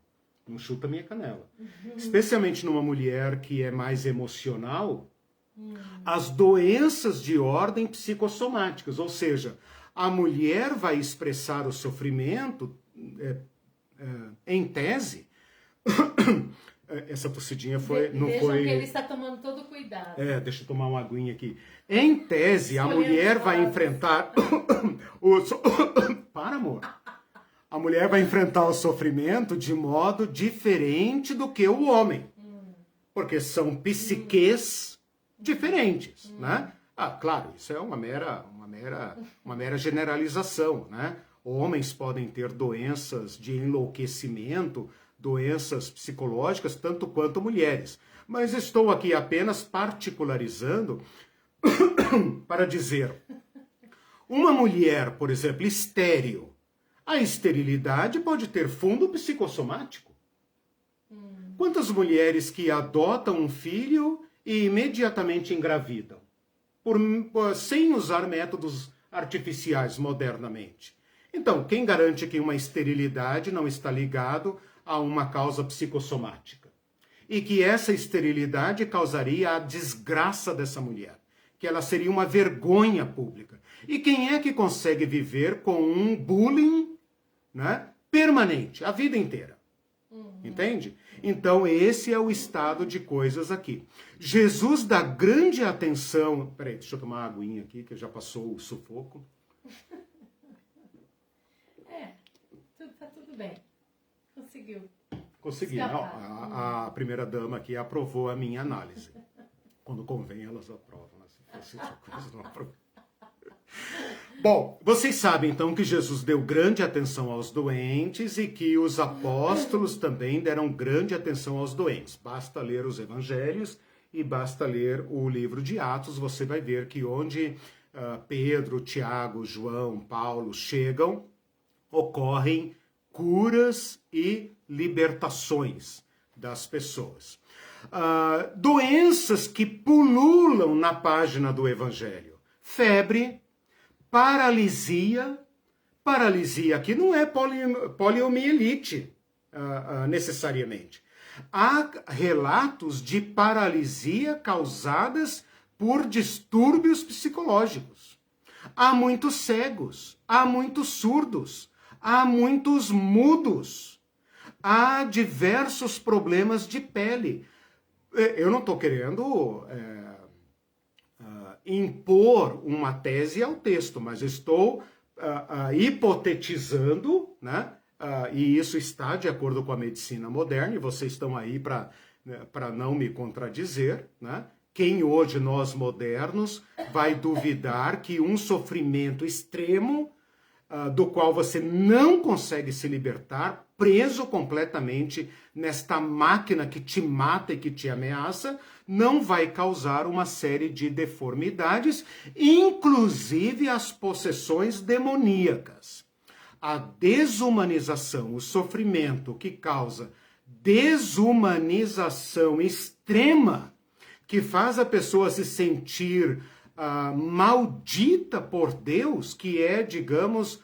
Não chuta minha canela. Especialmente numa mulher que é mais emocional, as doenças de ordem psicossomáticas, ou seja, a mulher vai expressar o sofrimento, em tese. Essa tossidinha não foi... que ele está tomando todo cuidado. Deixa eu tomar uma aguinha aqui. Em tese, a mulher vai enfrentar... Para, amor. A mulher vai enfrentar o sofrimento de modo diferente do que o homem. Porque são psiques diferentes, né? Claro, isso é uma mera generalização, né? Homens podem ter doenças de enlouquecimento, doenças psicológicas, tanto quanto mulheres. Mas estou aqui apenas particularizando para dizer, uma mulher, por exemplo, estéril, a esterilidade pode ter fundo psicossomático. Quantas mulheres que adotam um filho e imediatamente engravidam, sem usar métodos artificiais modernamente? Então, quem garante que uma esterilidade não está ligado a uma causa psicossomática? E que essa esterilidade causaria a desgraça dessa mulher, que ela seria uma vergonha pública. E quem é que consegue viver com um bullying, né, permanente, a vida inteira? Entende? Então, esse é o estado de coisas aqui. Jesus dá grande atenção... Peraí, deixa eu tomar uma aguinha aqui, que já passou o sufoco. Tá tudo bem. Conseguiu. Consegui. Não, a primeira dama aqui aprovou a minha análise. Quando convém, elas aprovam. Se fosse outra coisa, não aprovam. Bom, vocês sabem então que Jesus deu grande atenção aos doentes e que os apóstolos também deram grande atenção aos doentes. Basta ler os evangelhos e basta ler o livro de Atos, você vai ver que onde Pedro, Tiago, João, Paulo chegam, ocorrem curas e libertações das pessoas. Doenças que pululam na página do Evangelho. Febre, paralisia aqui não é poliomielite necessariamente. Há relatos de paralisia causadas por distúrbios psicológicos. Há muitos cegos, há muitos surdos, há muitos mudos, há diversos problemas de pele. Eu não estou querendo impor uma tese ao texto, mas estou hipotetizando, né? E isso está de acordo com a medicina moderna, e vocês estão aí para não me contradizer, né? Quem hoje, nós modernos, vai duvidar que um sofrimento extremo, do qual você não consegue se libertar, preso completamente nesta máquina que te mata e que te ameaça, não vai causar uma série de deformidades, inclusive as possessões demoníacas. A desumanização, o sofrimento que causa desumanização extrema, que faz a pessoa se sentir maldita por Deus, que é, digamos,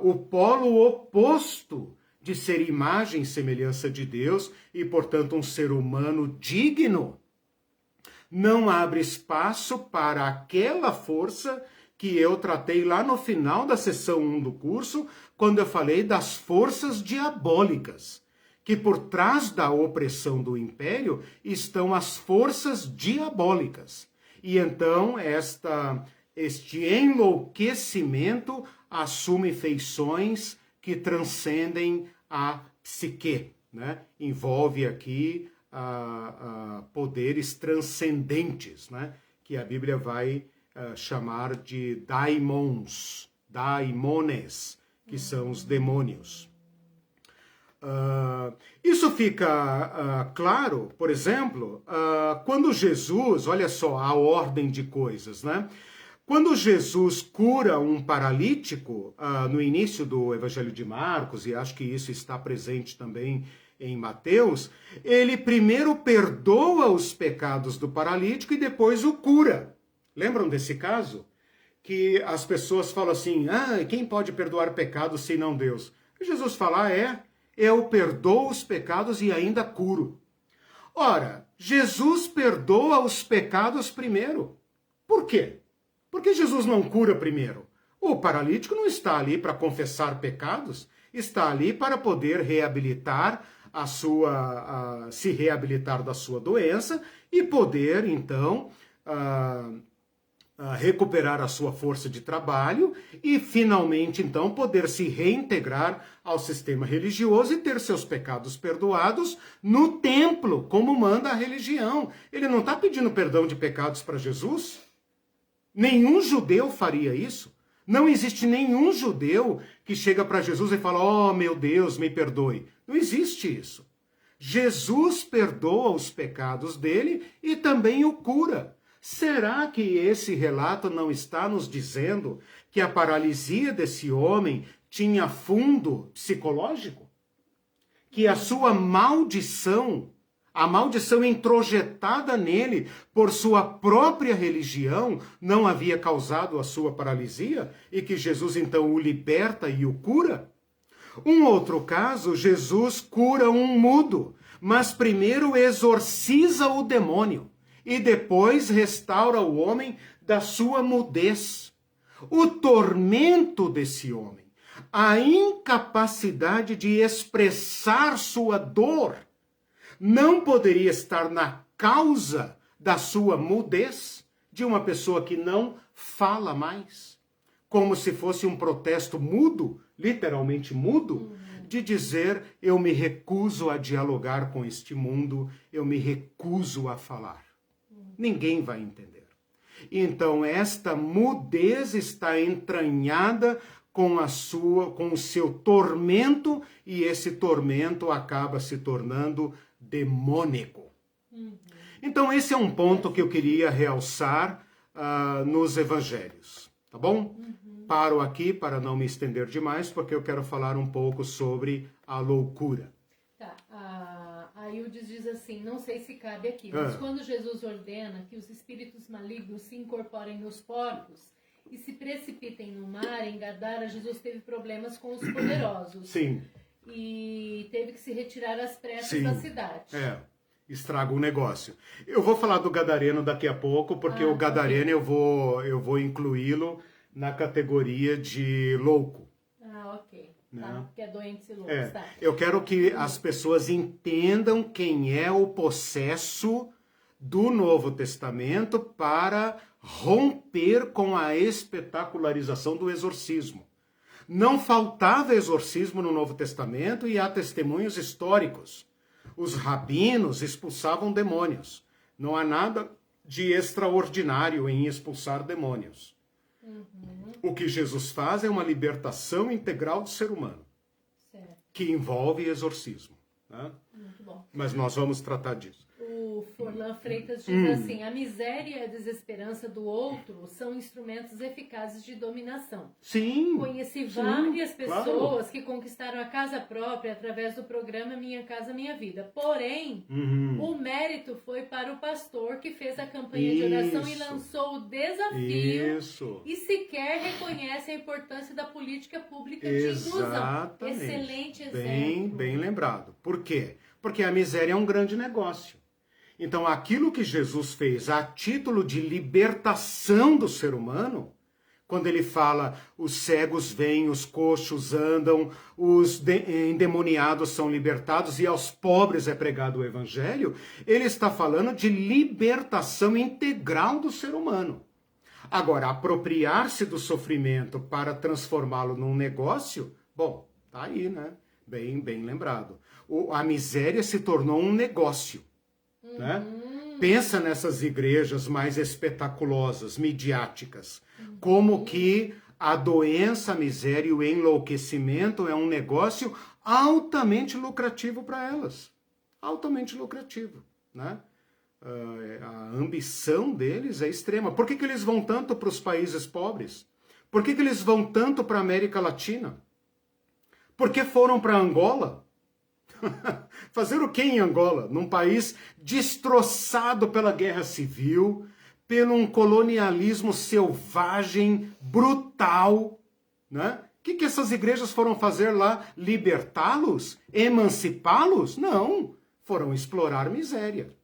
o polo oposto de ser imagem e semelhança de Deus e, portanto, um ser humano digno, não abre espaço para aquela força que eu tratei lá no final da sessão 1 do curso, quando eu falei das forças diabólicas, que por trás da opressão do império estão as forças diabólicas. E então este enlouquecimento assume feições que transcendem a psique, né? Envolve aqui poderes transcendentes, né? Que a Bíblia vai chamar de daimons, daimones, que são os demônios. Isso fica claro, por exemplo, quando Jesus, olha só a ordem de coisas, né? Quando Jesus cura um paralítico, no início do Evangelho de Marcos, e acho que isso está presente também em Mateus, ele primeiro perdoa os pecados do paralítico e depois o cura. Lembram desse caso? Que as pessoas falam assim, quem pode perdoar pecados senão Deus? E Jesus fala, eu perdoo os pecados e ainda curo. Ora, Jesus perdoa os pecados primeiro. Por quê? Porque Jesus não cura primeiro. O paralítico não está ali para confessar pecados, está ali para poder reabilitar se reabilitar da sua doença e poder, então, recuperar a sua força de trabalho e, finalmente, então, poder se reintegrar ao sistema religioso e ter seus pecados perdoados no templo, como manda a religião. Ele não está pedindo perdão de pecados para Jesus? Nenhum judeu faria isso. Não existe nenhum judeu que chega para Jesus e fala, oh, meu Deus, me perdoe. Não existe isso. Jesus perdoa os pecados dele e também o cura. Será que esse relato não está nos dizendo que a paralisia desse homem tinha fundo psicológico? Que a sua maldição, a maldição introjetada nele por sua própria religião, não havia causado a sua paralisia? E que Jesus então o liberta e o cura? Um outro caso, Jesus cura um mudo, mas primeiro exorciza o demônio e depois restaura o homem da sua mudez. O tormento desse homem, a incapacidade de expressar sua dor, não poderia estar na causa da sua mudez, de uma pessoa que não fala mais, como se fosse um protesto mudo, literalmente mudo, de dizer, eu me recuso a dialogar com este mundo, eu me recuso a falar. Ninguém vai entender. Então, esta mudez está entranhada com o seu tormento, e esse tormento acaba se tornando demônico. Então, esse é um ponto que eu queria realçar nos evangelhos, tá bom? Paro aqui para não me estender demais, porque eu quero falar um pouco sobre a loucura. Tá, a Hildes diz assim, não sei se cabe aqui, mas quando Jesus ordena que os espíritos malignos se incorporem nos porcos e se precipitem no mar, em Gadara, Jesus teve problemas com os poderosos. Sim. E teve que se retirar às pressas da cidade. Estraga o negócio. Eu vou falar do gadareno daqui a pouco, porque o gadareno eu vou incluí-lo na categoria de louco. Ok. Né? Tá, que é doentes e loucos. Tá. Eu quero que as pessoas entendam quem é o possesso do Novo Testamento para romper com a espetacularização do exorcismo. Não faltava exorcismo no Novo Testamento e há testemunhos históricos. Os rabinos expulsavam demônios. Não há nada de extraordinário em expulsar demônios. O que Jesus faz é uma libertação integral do ser humano, que envolve exorcismo. Né? Muito bom. Mas nós vamos tratar disso. O Forlan Freitas diz assim, a miséria e a desesperança do outro são instrumentos eficazes de dominação. Sim. Conheci várias pessoas que conquistaram a casa própria através do programa Minha Casa Minha Vida. Porém, o mérito foi para o pastor que fez a campanha de oração e lançou o desafio e sequer reconhece a importância da política pública de inclusão. Excelente exemplo. Bem lembrado. Por quê? Porque a miséria é um grande negócio. Então, aquilo que Jesus fez a título de libertação do ser humano, quando ele fala os cegos vêm, os coxos andam, os endemoniados são libertados e aos pobres é pregado o evangelho, ele está falando de libertação integral do ser humano. Agora, apropriar-se do sofrimento para transformá-lo num negócio, bom, tá aí, né? Bem lembrado. A miséria se tornou um negócio, né? Pensa nessas igrejas mais espetaculosas, midiáticas, como que a doença, a miséria e o enlouquecimento é um negócio altamente lucrativo para elas. Altamente lucrativo, né? A ambição deles é extrema. Por que eles vão tanto para os países pobres? Por que eles vão tanto para a América Latina? Por que foram para Angola? Fazer o que em Angola? Num país destroçado pela guerra civil, pelo um colonialismo selvagem, brutal, né? O que essas igrejas foram fazer lá? Libertá-los? Emancipá-los? Não, foram explorar miséria.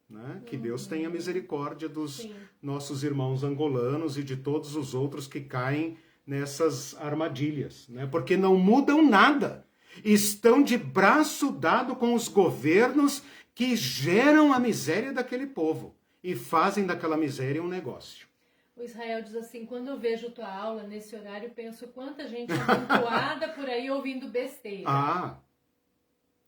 Né? Que Deus tenha misericórdia dos nossos irmãos angolanos e de todos os outros que caem nessas armadilhas, né? Porque não mudam nada. Estão de braço dado com os governos que geram a miséria daquele povo e fazem daquela miséria um negócio. O Israel diz assim, quando eu vejo tua aula nesse horário, penso quanta gente amontoada por aí ouvindo besteira. Ah,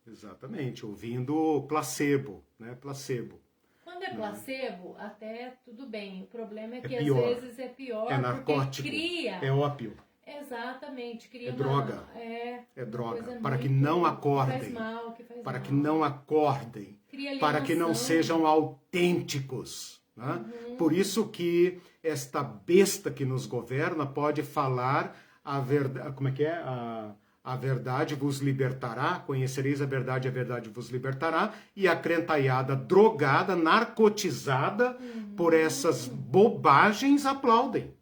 exatamente, ouvindo placebo, né? Placebo. Quando é placebo, até tudo bem. O problema é que pior. Às vezes é pior, é narcótico, cria... é ópio. Exatamente, cria droga. É droga. Para que não acordem. Que faz mal, para que não acordem. Para que não sejam autênticos. Né? Por isso que esta besta que nos governa pode falar a verdade. Como é que é? A verdade vos libertará, conhecereis a verdade vos libertará, e a crentaiada drogada, narcotizada por essas bobagens aplaudem.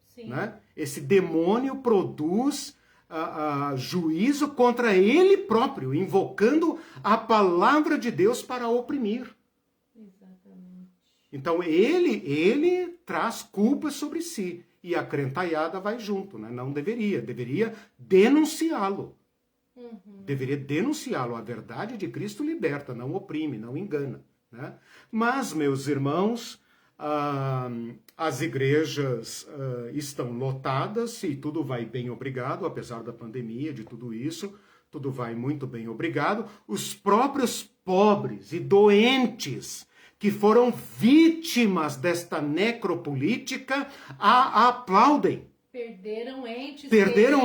Sim. Né? Esse demônio produz juízo contra ele próprio, invocando a palavra de Deus para oprimir. Exatamente. Então ele traz culpa sobre si. E a crentaiada vai junto, né? Não deveria. Deveria denunciá-lo. Deveria denunciá-lo. A verdade de Cristo liberta, não oprime, não engana. Né? Mas, meus irmãos, as igrejas estão lotadas e tudo vai bem, obrigado, apesar da pandemia, de tudo isso, tudo vai muito bem, obrigado. Os próprios pobres e doentes que foram vítimas desta necropolítica aplaudem. Perderam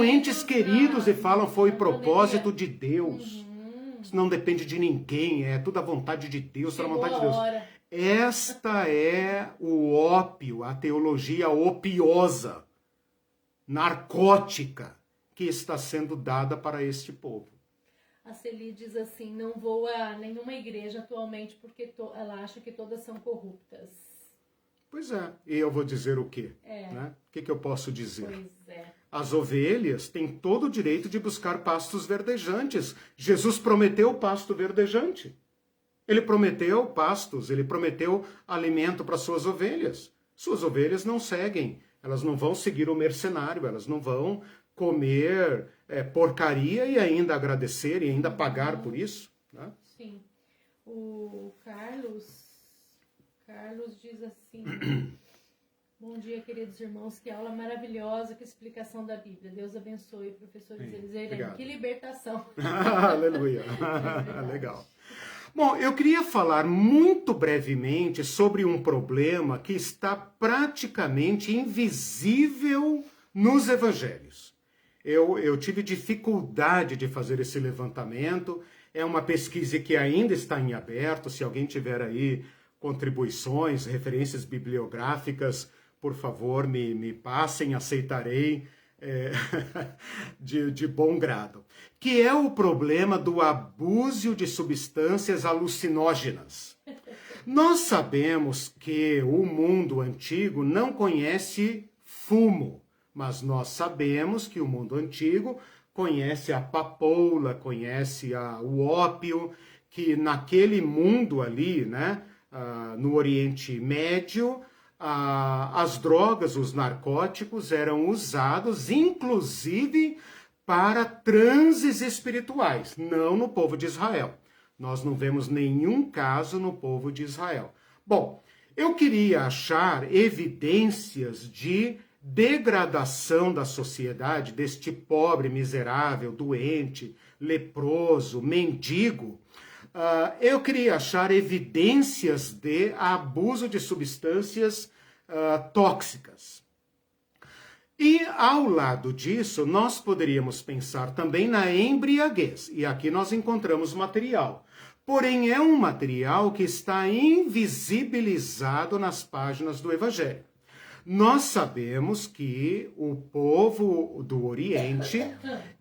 entes queridos e falam foi propósito de Deus. Isso não depende de ninguém, é tudo a vontade de Deus, tudo a vontade de Deus. Esta é o ópio, a teologia opiosa, narcótica, que está sendo dada para este povo. A Celi diz assim, não vou a nenhuma igreja atualmente porque ela acha que todas são corruptas. Pois é, e eu vou dizer o quê? Né? O que eu posso dizer? Pois é. As ovelhas têm todo o direito de buscar pastos verdejantes. Jesus prometeu pasto verdejante. Ele prometeu pastos, ele prometeu alimento para suas ovelhas. Suas ovelhas não seguem, elas não vão seguir o mercenário, elas não vão comer porcaria e ainda agradecer e ainda pagar por isso. Né? Sim. O Carlos diz assim, bom dia, queridos irmãos, que aula maravilhosa, que explicação da Bíblia. Deus abençoe, professor Eliseu. Que libertação. Aleluia. Legal. Bom, eu queria falar muito brevemente sobre um problema que está praticamente invisível nos evangelhos. Eu tive dificuldade de fazer esse levantamento, é uma pesquisa que ainda está em aberto, se alguém tiver aí contribuições, referências bibliográficas, por favor, me passem, aceitarei de bom grado. Que é o problema do abuso de substâncias alucinógenas. Nós sabemos que o mundo antigo não conhece fumo, mas nós sabemos que o mundo antigo conhece a papoula, conhece o ópio, que naquele mundo ali, né, no Oriente Médio, as drogas, os narcóticos eram usados, inclusive, para transes espirituais, não no povo de Israel. Nós não vemos nenhum caso no povo de Israel. Bom, eu queria achar evidências de degradação da sociedade, deste pobre, miserável, doente, leproso, mendigo. Eu queria achar evidências de abuso de substâncias tóxicas. E, ao lado disso, nós poderíamos pensar também na embriaguez. E aqui nós encontramos material. Porém, é um material que está invisibilizado nas páginas do Evangelho. Nós sabemos que o povo do Oriente,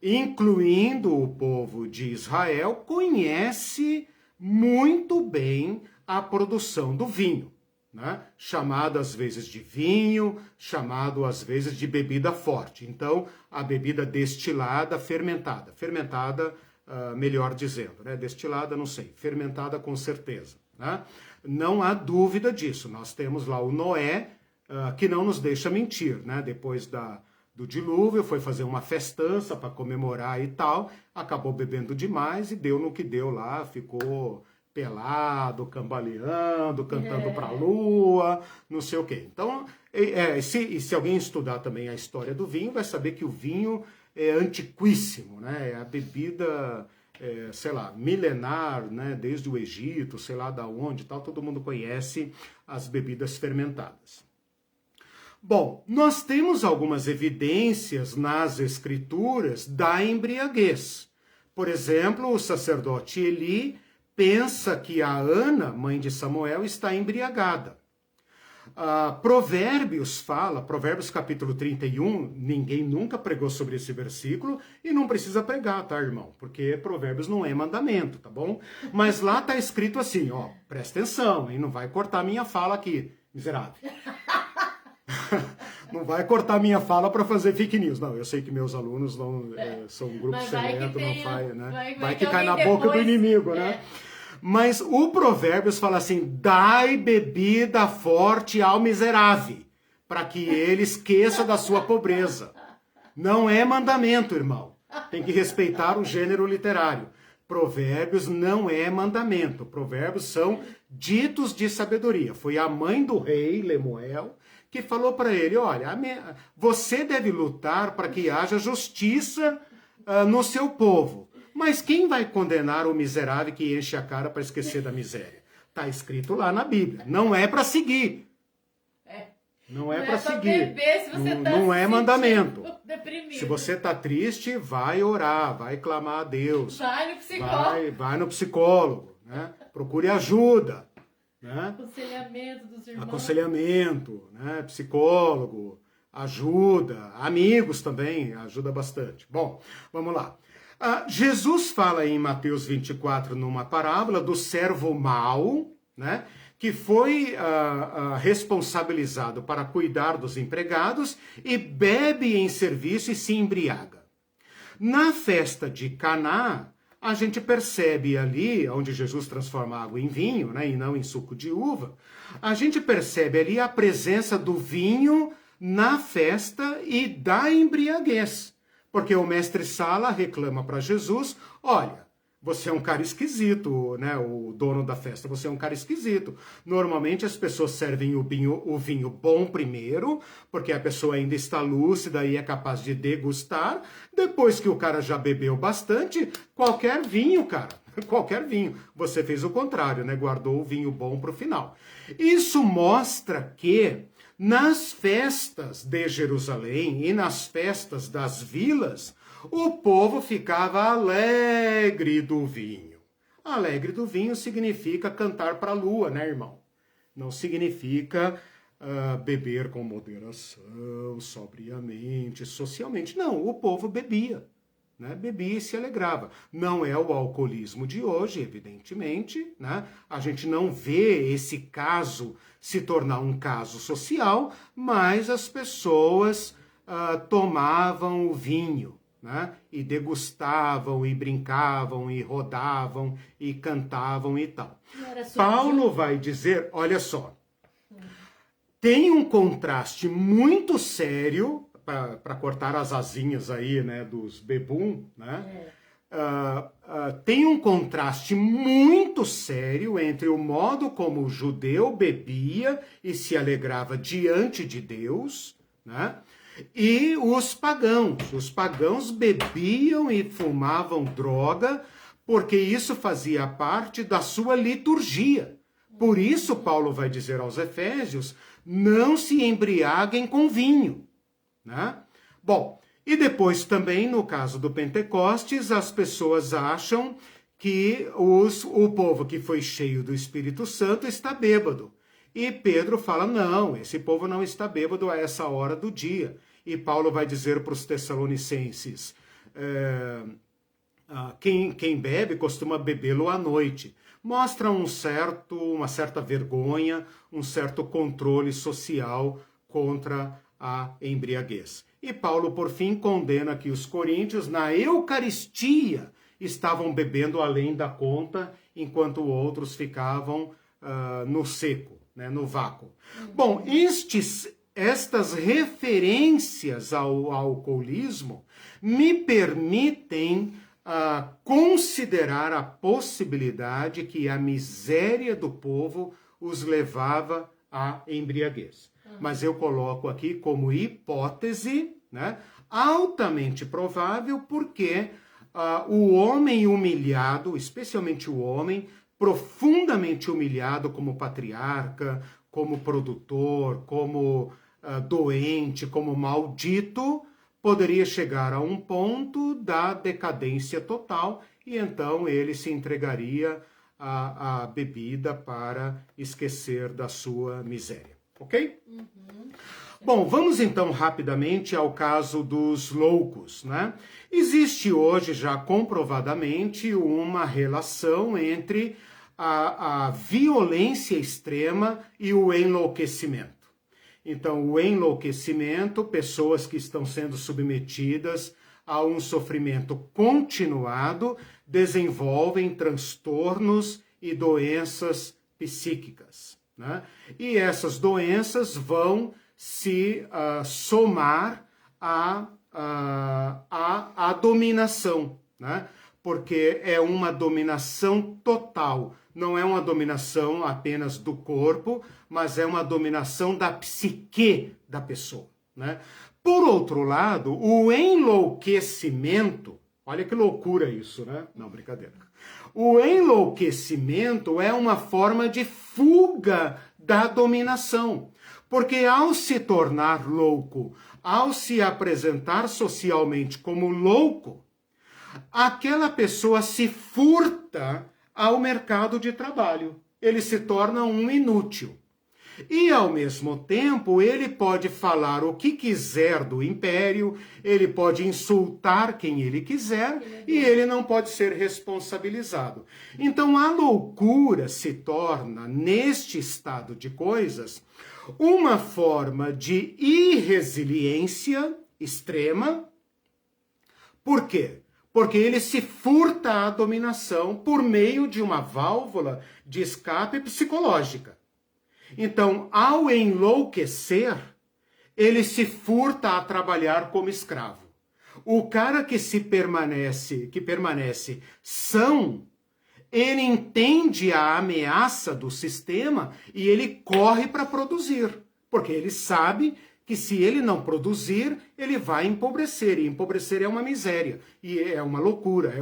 incluindo o povo de Israel, conhece muito bem a produção do vinho, né? Chamado às vezes de vinho, chamado às vezes de bebida forte. Então, a bebida destilada, fermentada. Fermentada, melhor dizendo, né? Destilada, não sei. Fermentada, com certeza, né? Não há dúvida disso. Nós temos lá o Noé, que não nos deixa mentir, né? Depois do dilúvio, foi fazer uma festança para comemorar e tal, acabou bebendo demais e deu no que deu lá, ficou pelado, cambaleando, cantando para a lua, não sei o quê. Então, se alguém estudar também a história do vinho, vai saber que o vinho é antiquíssimo, né? É a bebida, sei lá, milenar, né? Desde o Egito, sei lá da onde, tal, todo mundo conhece as bebidas fermentadas. Bom, nós temos algumas evidências nas escrituras da embriaguez. Por exemplo, o sacerdote Eli pensa que a Ana, mãe de Samuel, está embriagada. Provérbios fala, Provérbios capítulo 31, ninguém nunca pregou sobre esse versículo e não precisa pregar, tá, irmão? Porque Provérbios não é mandamento, tá bom? Mas lá tá escrito assim, ó, presta atenção, hein? Não vai cortar minha fala aqui, miserável. Não vai cortar minha fala para fazer fake news. Não, eu sei que meus alunos não são um grupo seleto, não faz, né? Vai que cai na boca do inimigo, né? Mas o Provérbios fala assim, dai bebida forte ao miserável, para que ele esqueça da sua pobreza. Não é mandamento, irmão. Tem que respeitar o gênero literário. Provérbios não é mandamento. Provérbios são ditos de sabedoria. Foi a mãe do rei, Lemuel, que falou para ele, olha, você deve lutar para que haja justiça no seu povo. Mas quem vai condenar o miserável que enche a cara para esquecer da miséria? Está escrito lá na Bíblia. Não é para seguir. Não é para seguir. Beber, se você não é mandamento. Deprimido. Se você está triste, vai orar, vai clamar a Deus. Vai no psicólogo. Vai no psicólogo, né? Procure ajuda. Né? Aconselhamento dos irmãos. Aconselhamento, né? Psicólogo, ajuda, amigos também, ajuda bastante. Bom, vamos lá. Jesus fala em Mateus 24, numa parábola, do servo mau, né? Que foi responsabilizado para cuidar dos empregados e bebe em serviço e se embriaga. Na festa de Caná, a gente percebe ali, onde Jesus transforma a água em vinho, né, e não em suco de uva, a gente percebe ali a presença do vinho na festa e da embriaguez. Porque o mestre Sala reclama para Jesus, olha, você é um cara esquisito, né, o dono da festa, você é um cara esquisito. Normalmente as pessoas servem o vinho bom primeiro, porque a pessoa ainda está lúcida e é capaz de degustar. Depois que o cara já bebeu bastante, qualquer vinho, cara, qualquer vinho. Você fez o contrário, né, guardou o vinho bom para o final. Isso mostra que nas festas de Jerusalém e nas festas das vilas, o povo ficava alegre do vinho. Alegre do vinho significa cantar para a lua, né, irmão? Não significa beber com moderação, sobriamente, socialmente. Não, o povo bebia, né? Bebia e se alegrava. Não é o alcoolismo de hoje, evidentemente, né? A gente não vê esse caso se tornar um caso social, mas as pessoas tomavam o vinho, né? E degustavam, e brincavam, e rodavam, e cantavam e tal. Paulo vai dizer, olha só, tem um contraste muito sério, para cortar as asinhas aí, né, dos bebum, né? Tem um contraste muito sério entre o modo como o judeu bebia e se alegrava diante de Deus, né? E os pagãos. Os pagãos bebiam e fumavam droga porque isso fazia parte da sua liturgia. Por isso, Paulo vai dizer aos Efésios, não se embriaguem com vinho, né? Bom, e depois também, no caso do Pentecostes, as pessoas acham que o povo que foi cheio do Espírito Santo está bêbado. E Pedro fala, não, esse povo não está bêbado a essa hora do dia. E Paulo vai dizer para os Tessalonicenses, quem bebe costuma bebê-lo à noite. Mostra uma certa vergonha, um certo controle social contra a embriaguez. E Paulo, por fim, condena que os coríntios, na Eucaristia, estavam bebendo além da conta, enquanto outros ficavam no seco, né, no vácuo. Bom, estas referências ao alcoolismo me permitem considerar a possibilidade que a miséria do povo os levava à embriaguez. Mas eu coloco aqui como hipótese, né, altamente provável, porque o homem humilhado, especialmente o homem profundamente humilhado como patriarca, como produtor, como doente, como maldito, poderia chegar a um ponto da decadência total e então ele se entregaria à bebida para esquecer da sua miséria. Ok? Bom, vamos então rapidamente ao caso dos loucos, né? Existe hoje já comprovadamente uma relação entre a violência extrema e o enlouquecimento. Então, o enlouquecimento, pessoas que estão sendo submetidas a um sofrimento continuado, desenvolvem transtornos e doenças psíquicas, né? E essas doenças vão se somar à dominação, né? Porque é uma dominação total, não é uma dominação apenas do corpo, mas é uma dominação da psique da pessoa, né? Por outro lado, o enlouquecimento, olha que loucura isso, né? Não, brincadeira. O enlouquecimento é uma forma de fuga da dominação, porque ao se tornar louco, ao se apresentar socialmente como louco, aquela pessoa se furta ao mercado de trabalho. Ele se torna um inútil. E, ao mesmo tempo, ele pode falar o que quiser do império, ele pode insultar quem ele quiser e ele não pode ser responsabilizado. Então, a loucura se torna, neste estado de coisas, uma forma de irresiliência extrema. Por quê? Porque ele se furta à dominação por meio de uma válvula de escape psicológica. Então, ao enlouquecer, ele se furta a trabalhar como escravo. O cara que permanece são, ele entende a ameaça do sistema e ele corre para produzir, porque ele sabe que se ele não produzir, ele vai empobrecer, e empobrecer é uma miséria, e é uma loucura,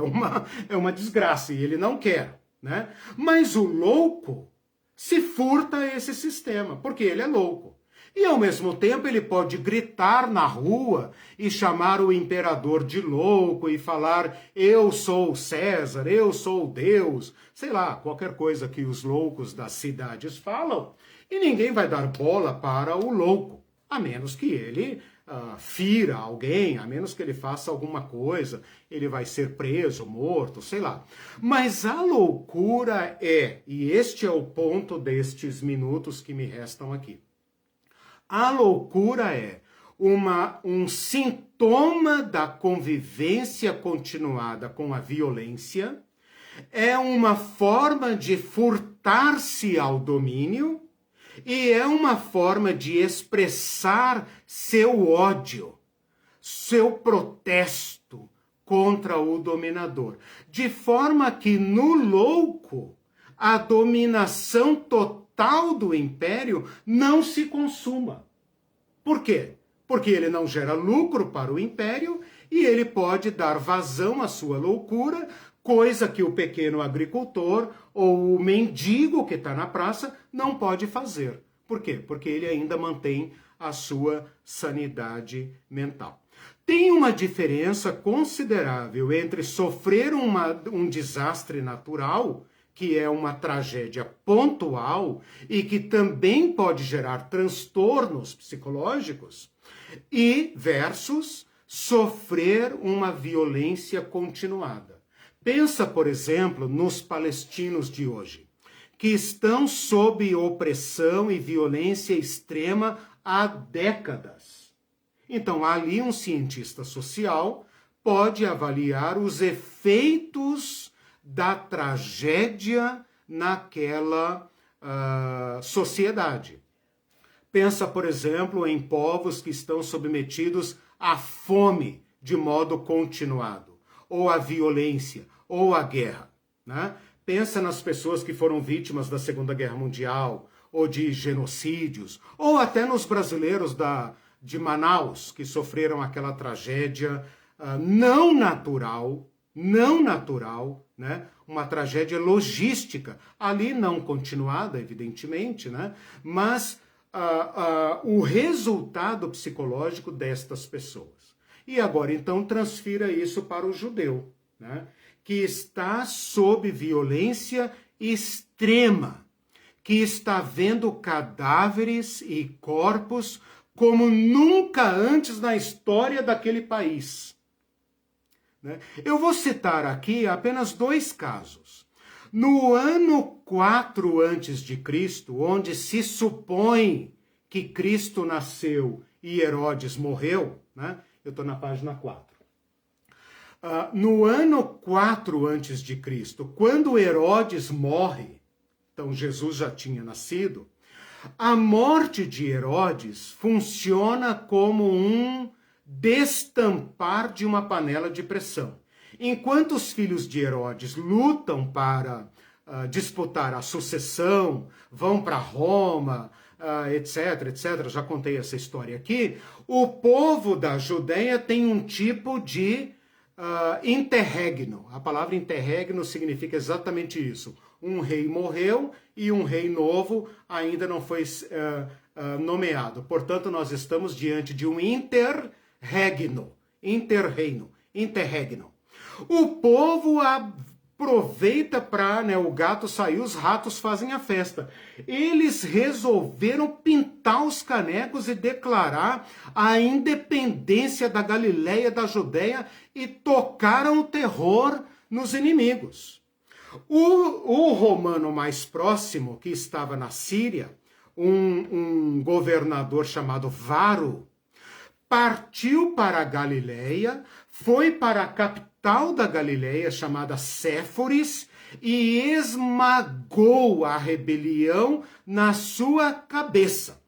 é uma desgraça, e ele não quer, né? Mas o louco se furta a esse sistema, porque ele é louco. E ao mesmo tempo ele pode gritar na rua e chamar o imperador de louco e falar, eu sou César, eu sou Deus, sei lá, qualquer coisa que os loucos das cidades falam, e ninguém vai dar bola para o louco, a menos que ele fira alguém, a menos que ele faça alguma coisa, ele vai ser preso, morto, sei lá. Mas a loucura e este é o ponto destes minutos que me restam aqui, a loucura é um sintoma da convivência continuada com a violência, é uma forma de furtar-se ao domínio E é uma forma de expressar seu ódio, seu protesto contra o dominador. De forma que no louco, a dominação total do império não se consuma. Por quê? Porque ele não gera lucro para o império e ele pode dar vazão à sua loucura, coisa que o pequeno agricultor ou o mendigo que está na praça não pode fazer. Por quê? Porque ele ainda mantém a sua sanidade mental. Tem uma diferença considerável entre sofrer um desastre natural, que é uma tragédia pontual e que também pode gerar transtornos psicológicos, e versus sofrer uma violência continuada. Pensa, por exemplo, nos palestinos de hoje, que estão sob opressão e violência extrema há décadas. Então, ali um cientista social pode avaliar os efeitos da tragédia naquela sociedade. Pensa, por exemplo, em povos que estão submetidos à fome de modo continuado, ou à violência, ou à guerra, né? Pensa nas pessoas que foram vítimas da Segunda Guerra Mundial, ou de genocídios, ou até nos brasileiros de Manaus, que sofreram aquela tragédia não natural, né? Uma tragédia logística, ali não continuada, evidentemente, né? Mas o resultado psicológico destas pessoas. E agora, então, transfira isso para o judeu, né? Que está sob violência extrema, que está vendo cadáveres e corpos como nunca antes na história daquele país. Né? Eu vou citar aqui apenas 2 casos. No ano 4 a.C., onde se supõe que Cristo nasceu e Herodes morreu, né? Eu estou na página 4. No ano 4 a.C., quando Herodes morre, então Jesus já tinha nascido, a morte de Herodes funciona como um destampar de uma panela de pressão. Enquanto os filhos de Herodes lutam para disputar a sucessão, vão para Roma, etc, etc, já contei essa história aqui, o povo da Judéia tem um tipo de interregno. A palavra interregno significa exatamente isso. Um rei morreu e um rei novo ainda não foi nomeado. Portanto, nós estamos diante de um interregno. O povo aproveita para, né, o gato sair, os ratos fazem a festa. Eles resolveram pintar os canecos e declarar a independência da Galileia, da Judéia, e tocaram o terror nos inimigos. O romano mais próximo, que estava na Síria, um governador chamado Varo, partiu para a Galileia, foi para a capital da Galileia, chamada Séforis, e esmagou a rebelião na sua cabeça.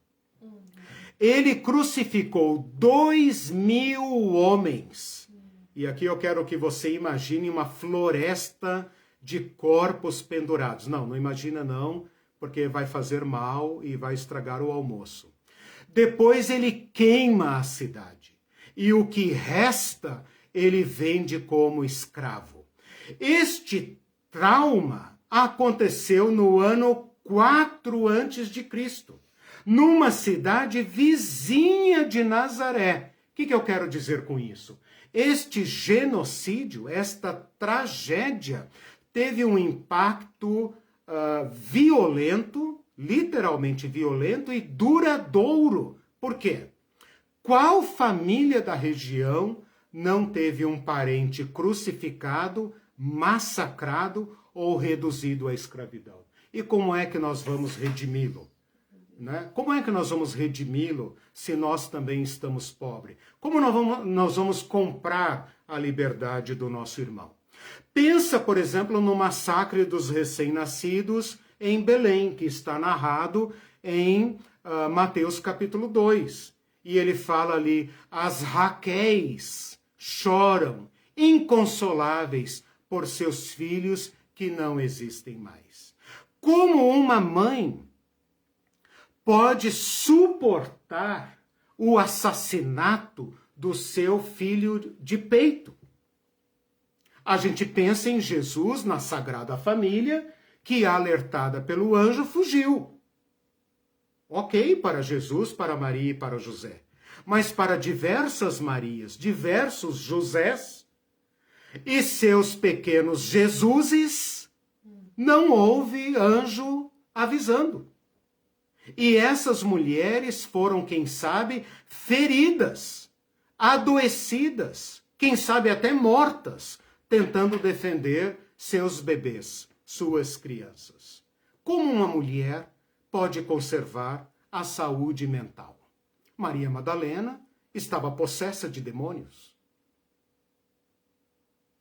Ele crucificou 2.000 homens. E aqui eu quero que você imagine uma floresta de corpos pendurados. Não imagina não, porque vai fazer mal e vai estragar o almoço. Depois ele queima a cidade. E o que resta, ele vende como escravo. Este trauma aconteceu no ano 4 a.C., numa cidade vizinha de Nazaré. O que eu quero dizer com isso? Este genocídio, esta tragédia, teve um impacto violento, literalmente violento e duradouro. Por quê? Qual família da região não teve um parente crucificado, massacrado ou reduzido à escravidão? E como é que nós vamos redimi-lo? Né? Como é que nós vamos redimi-lo se nós também estamos pobres? Como nós vamos comprar a liberdade do nosso irmão? Pensa, por exemplo, no massacre dos recém-nascidos em Belém, que está narrado em Mateus capítulo 2. E ele fala ali, as Raquéis choram, inconsoláveis por seus filhos que não existem mais. Como uma mãe pode suportar o assassinato do seu filho de peito? A gente pensa em Jesus na Sagrada Família, que, alertada pelo anjo, fugiu. Ok, para Jesus, para Maria e para José. Mas para diversas Marias, diversos Josés e seus pequenos Jesuses, não houve anjo avisando. E essas mulheres foram, quem sabe, feridas, adoecidas, quem sabe até mortas, tentando defender seus bebês, suas crianças. Como uma mulher pode conservar a saúde mental? Maria Madalena estava possessa de demônios.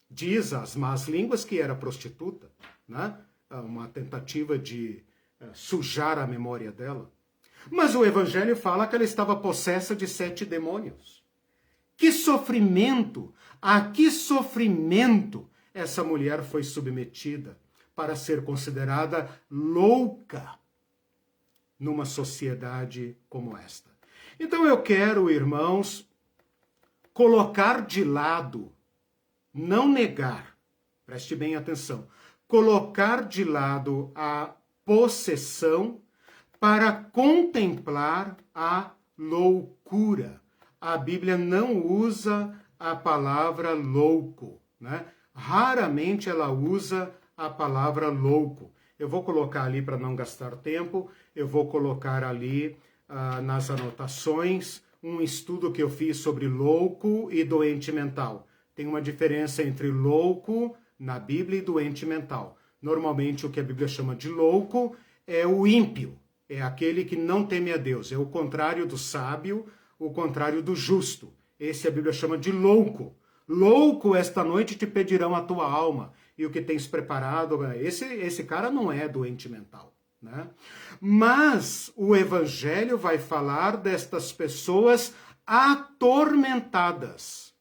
Diz as más línguas que era prostituta, né? Uma tentativa de sujar a memória dela. Mas o Evangelho fala que ela estava possessa de 7 demônios. Que sofrimento, a que sofrimento essa mulher foi submetida para ser considerada louca numa sociedade como esta. Então eu quero, irmãos, colocar de lado, não negar, preste bem atenção, colocar de lado a possessão para contemplar a loucura. A Bíblia não usa a palavra louco, né? Raramente ela usa a palavra louco. Eu vou colocar ali, para não gastar tempo, eu vou colocar ali nas anotações um estudo que eu fiz sobre louco e doente mental. Tem uma diferença entre louco na Bíblia e doente mental. Normalmente o que a Bíblia chama de louco é o ímpio, é aquele que não teme a Deus, é o contrário do sábio, o contrário do justo. Esse a Bíblia chama de louco. Louco, esta noite te pedirão a tua alma, e o que tens preparado, esse cara não é doente mental, né? Mas o Evangelho vai falar destas pessoas atormentadas.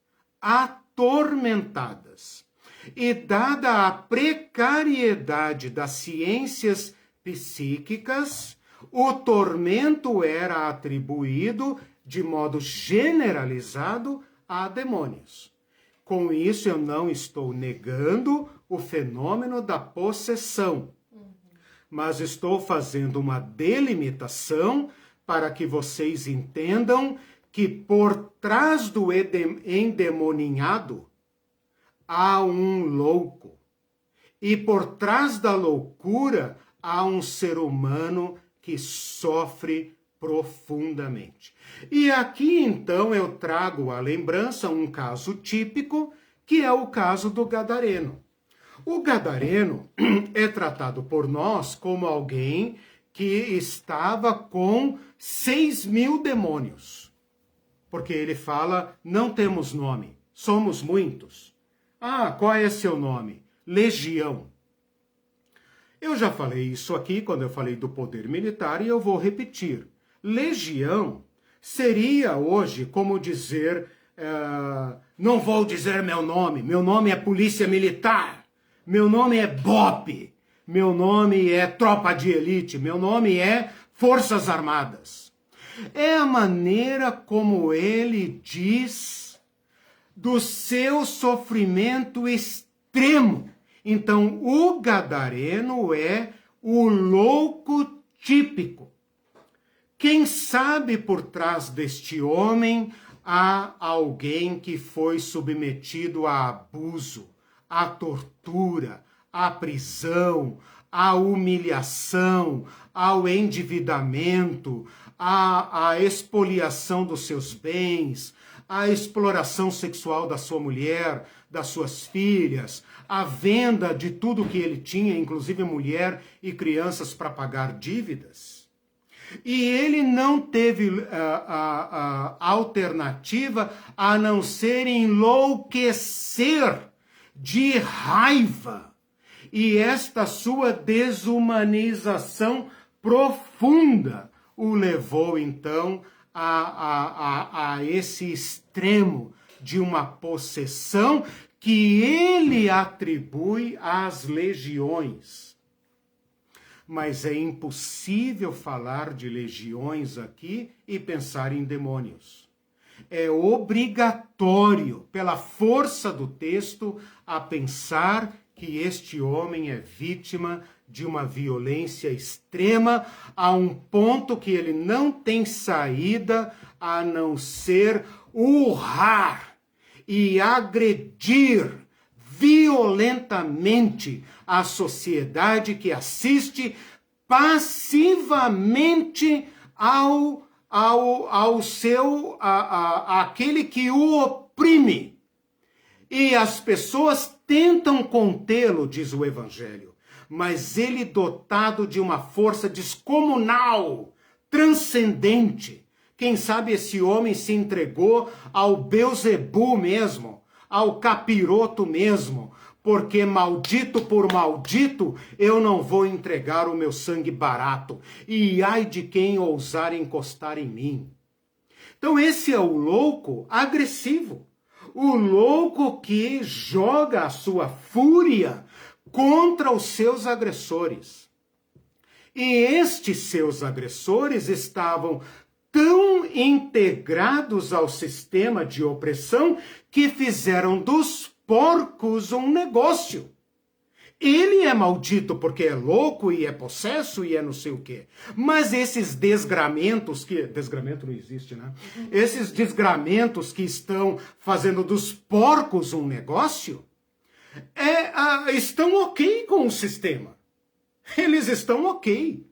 E dada a precariedade das ciências psíquicas, o tormento era atribuído de modo generalizado a demônios. Com isso, eu não estou negando o fenômeno da possessão, mas estou fazendo uma delimitação para que vocês entendam que por trás do endemoninhado há um louco. E por trás da loucura há um ser humano que sofre profundamente. E aqui então eu trago à lembrança um caso típico, que é o caso do gadareno. O gadareno é tratado por nós como alguém que estava com 6.000 demônios. Porque ele fala, não temos nome, somos muitos. Ah, qual é seu nome? Legião. Eu já falei isso aqui quando eu falei do poder militar e eu vou repetir. Legião seria hoje como dizer, não vou dizer meu nome é Polícia Militar, meu nome é BOP, meu nome é Tropa de Elite, meu nome é Forças Armadas. É a maneira como ele diz do seu sofrimento extremo. Então, o gadareno é o louco típico. Quem sabe por trás deste homem há alguém que foi submetido a abuso, a tortura, à prisão, à humilhação, ao endividamento, à expoliação dos seus bens, à exploração sexual da sua mulher, das suas filhas, à venda de tudo que ele tinha, inclusive mulher e crianças, para pagar dívidas. E ele não teve alternativa a não ser enlouquecer de raiva. E esta sua desumanização profunda o levou, então, a esse extremo de uma possessão que ele atribui às legiões. Mas é impossível falar de legiões aqui e pensar em demônios. É obrigatório, pela força do texto, a pensar que este homem é vítima de uma violência extrema, a um ponto que ele não tem saída a não ser urrar e agredir violentamente a sociedade que assiste passivamente àquele que o oprime. E as pessoas tentam contê-lo, diz o Evangelho, mas ele, dotado de uma força descomunal, transcendente. Quem sabe esse homem se entregou ao Beelzebu mesmo, ao capiroto mesmo, porque maldito por maldito, eu não vou entregar o meu sangue barato, e ai de quem ousar encostar em mim. Então esse é o louco agressivo, o louco que joga a sua fúria contra os seus agressores. E estes seus agressores estavam tão integrados ao sistema de opressão que fizeram dos porcos um negócio. Ele é maldito porque é louco e é possesso e é não sei o quê. Mas esses desgramentos, desgramento não existe, né? Esses desgramentos que estão fazendo dos porcos um negócio, estão ok com o sistema. Eles estão ok.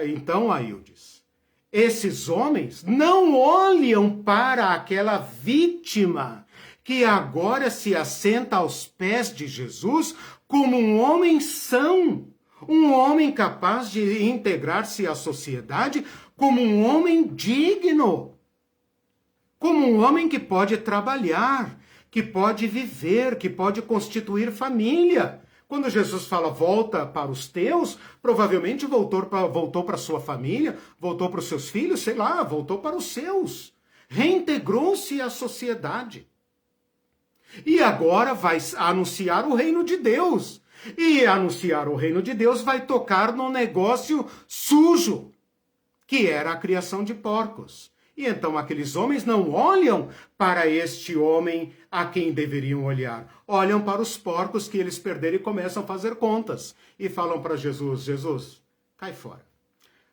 Então, Aildes, esses homens não olham para aquela vítima que agora se assenta aos pés de Jesus como um homem são, um homem capaz de integrar-se à sociedade como um homem digno, como um homem que pode trabalhar, que pode viver, que pode constituir família. Quando Jesus fala volta para os teus, provavelmente voltou para sua família, voltou para os seus filhos, sei lá, voltou para os seus. Reintegrou-se à sociedade. E agora vai anunciar o reino de Deus. E anunciar o reino de Deus vai tocar no negócio sujo, que era a criação de porcos. E então aqueles homens não olham para este homem a quem deveriam olhar. Olham para os porcos que eles perderam e começam a fazer contas. E falam para Jesus, Jesus, cai fora.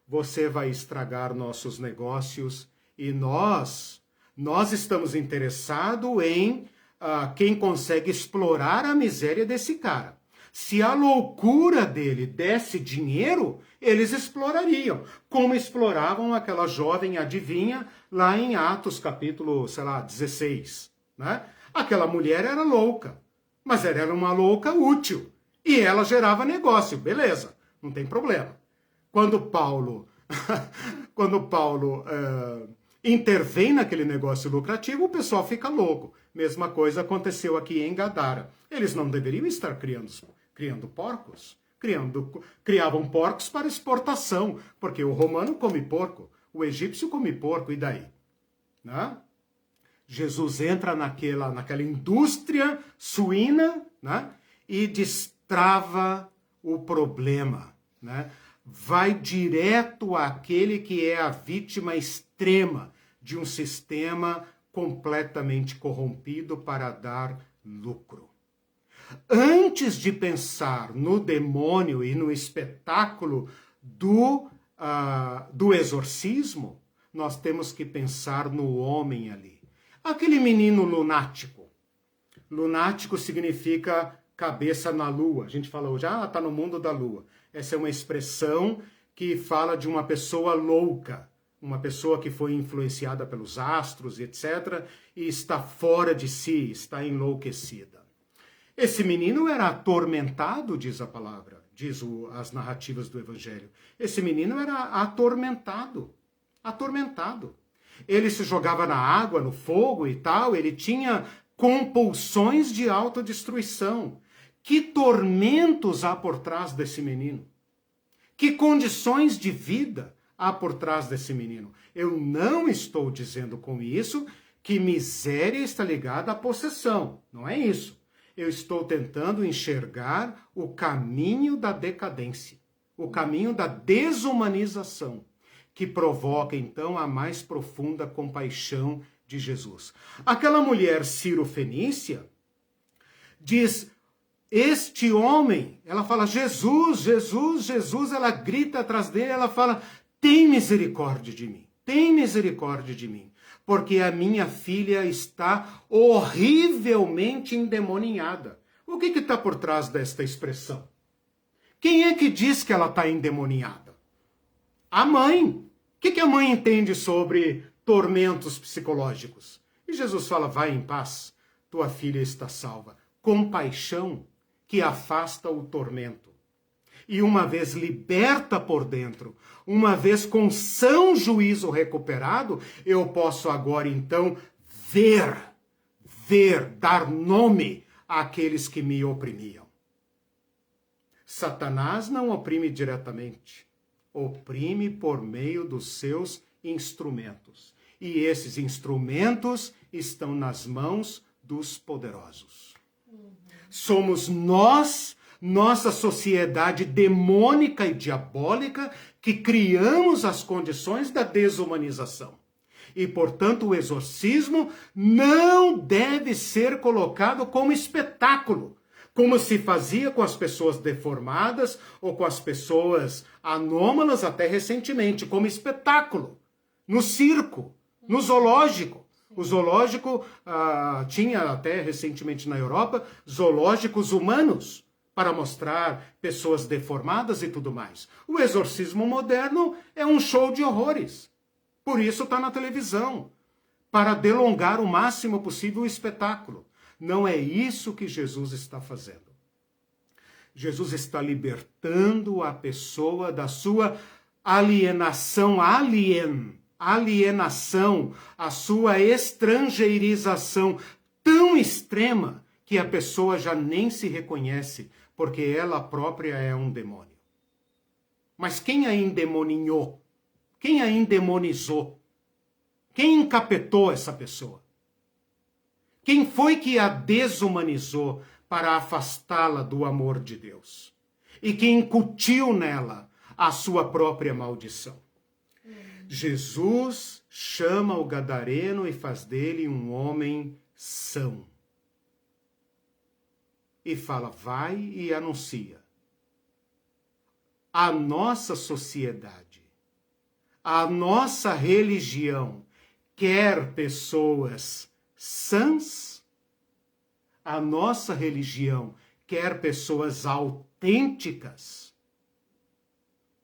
Você vai estragar nossos negócios e nós estamos interessados em quem consegue explorar a miséria desse cara. Se a loucura dele desse dinheiro, eles explorariam, como exploravam aquela jovem adivinha lá em Atos capítulo, 16. Né? Aquela mulher era louca, mas ela era uma louca útil, e ela gerava negócio, beleza, não tem problema. Quando Paulo intervém naquele negócio lucrativo, o pessoal fica louco. Mesma coisa aconteceu aqui em Gadara. Eles não deveriam estar criando porcos. Criavam porcos para exportação, porque o romano come porco, o egípcio come porco, e daí? Né? Jesus entra naquela indústria suína, né? E destrava o problema. Né? Vai direto àquele que é a vítima extrema de um sistema completamente corrompido para dar lucro. Antes de pensar no demônio e no espetáculo do exorcismo, nós temos que pensar no homem ali. Aquele menino lunático. Lunático significa cabeça na lua. A gente fala hoje, está no mundo da lua. Essa é uma expressão que fala de uma pessoa louca, uma pessoa que foi influenciada pelos astros, etc., e está fora de si, está enlouquecida. Esse menino era atormentado, diz a palavra, diz as narrativas do Evangelho. Esse menino era atormentado. Ele se jogava na água, no fogo e tal, ele tinha compulsões de autodestruição. Que tormentos há por trás desse menino? Que condições de vida há por trás desse menino? Eu não estou dizendo com isso que miséria está ligada à possessão. Não é isso. Eu estou tentando enxergar o caminho da decadência, o caminho da desumanização, que provoca, então, a mais profunda compaixão de Jesus. Aquela mulher Ciro-fenícia diz, este homem, ela fala, Jesus, Jesus, Jesus, ela grita atrás dele, ela fala, tem misericórdia de mim, tem misericórdia de mim, porque a minha filha está horrivelmente endemoniada. O que está por trás desta expressão? Quem é que diz que ela está endemoniada? A mãe. O que a mãe entende sobre tormentos psicológicos? E Jesus fala, vai em paz, tua filha está salva. Compaixão que afasta o tormento. E uma vez liberta por dentro, uma vez com são juízo recuperado, eu posso agora então ver, dar nome àqueles que me oprimiam. Satanás não oprime diretamente, oprime por meio dos seus instrumentos. E esses instrumentos estão nas mãos dos poderosos. Somos nós, nossa sociedade demônica e diabólica, que criamos as condições da desumanização. E, portanto, o exorcismo não deve ser colocado como espetáculo, como se fazia com as pessoas deformadas ou com as pessoas anômalas até recentemente, como espetáculo, no circo, no zoológico. O zoológico tinha até recentemente na Europa zoológicos humanos para mostrar pessoas deformadas e tudo mais. O exorcismo moderno é um show de horrores. Por isso está na televisão, para delongar o máximo possível o espetáculo. Não é isso que Jesus está fazendo. Jesus está libertando a pessoa da sua alienação, a sua estrangeirização tão extrema que a pessoa já nem se reconhece, porque ela própria é um demônio. Mas quem a endemoninhou? Quem a endemonizou? Quem encapetou essa pessoa? Quem foi que a desumanizou para afastá-la do amor de Deus? E que incutiu nela a sua própria maldição? Jesus chama o gadareno e faz dele um homem são. E fala, vai e anuncia. A nossa sociedade, a nossa religião quer pessoas sãs, a nossa religião quer pessoas autênticas,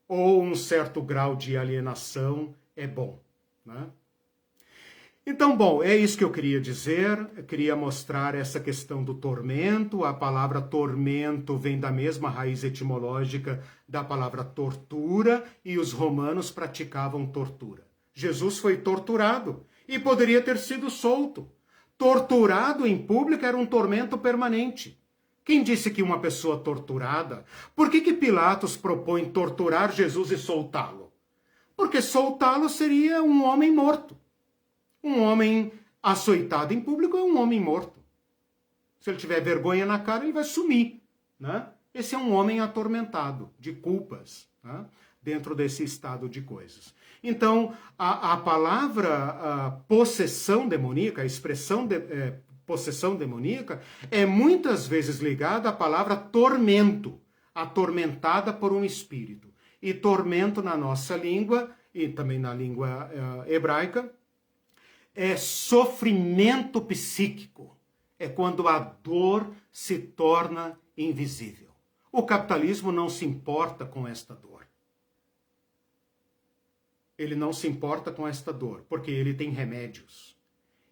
ou um certo grau de alienação é bom, né? Então, bom, é isso que eu queria dizer. Eu queria mostrar essa questão do tormento. A palavra tormento vem da mesma raiz etimológica da palavra tortura, e os romanos praticavam tortura. Jesus foi torturado e poderia ter sido solto. Torturado em público era um tormento permanente. Quem disse que uma pessoa torturada... Por que Pilatos propõe torturar Jesus e soltá-lo? Porque soltá-lo seria um homem morto. Um homem açoitado em público é um homem morto. Se ele tiver vergonha na cara, ele vai sumir, né? Esse é um homem atormentado de culpas, né? Dentro desse estado de coisas. Então, a palavra possessão demoníaca, a expressão possessão demoníaca, é muitas vezes ligada à palavra tormento, atormentada por um espírito. E tormento na nossa língua, e também na língua hebraica, é sofrimento psíquico. É quando a dor se torna invisível. O capitalismo não se importa com esta dor. Ele não se importa com esta dor, porque ele tem remédios.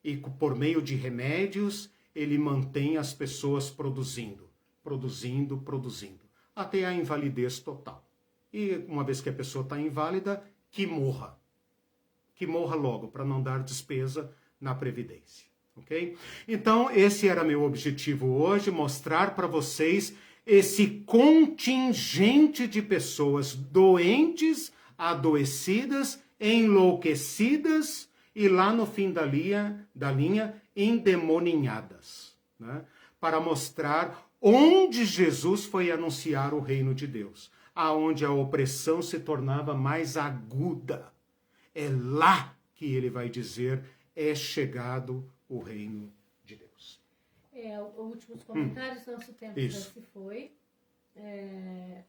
E por meio de remédios, ele mantém as pessoas produzindo, até a invalidez total. E uma vez que a pessoa está inválida, que morra logo, para não dar despesa na Previdência, ok? Então, esse era meu objetivo hoje, mostrar para vocês esse contingente de pessoas doentes, adoecidas, enlouquecidas e lá no fim da linha endemoninhadas, né? Para mostrar onde Jesus foi anunciar o reino de Deus, aonde a opressão se tornava mais aguda. É lá que ele vai dizer, é chegado o reino de Deus. Últimos comentários, nosso tempo já se foi.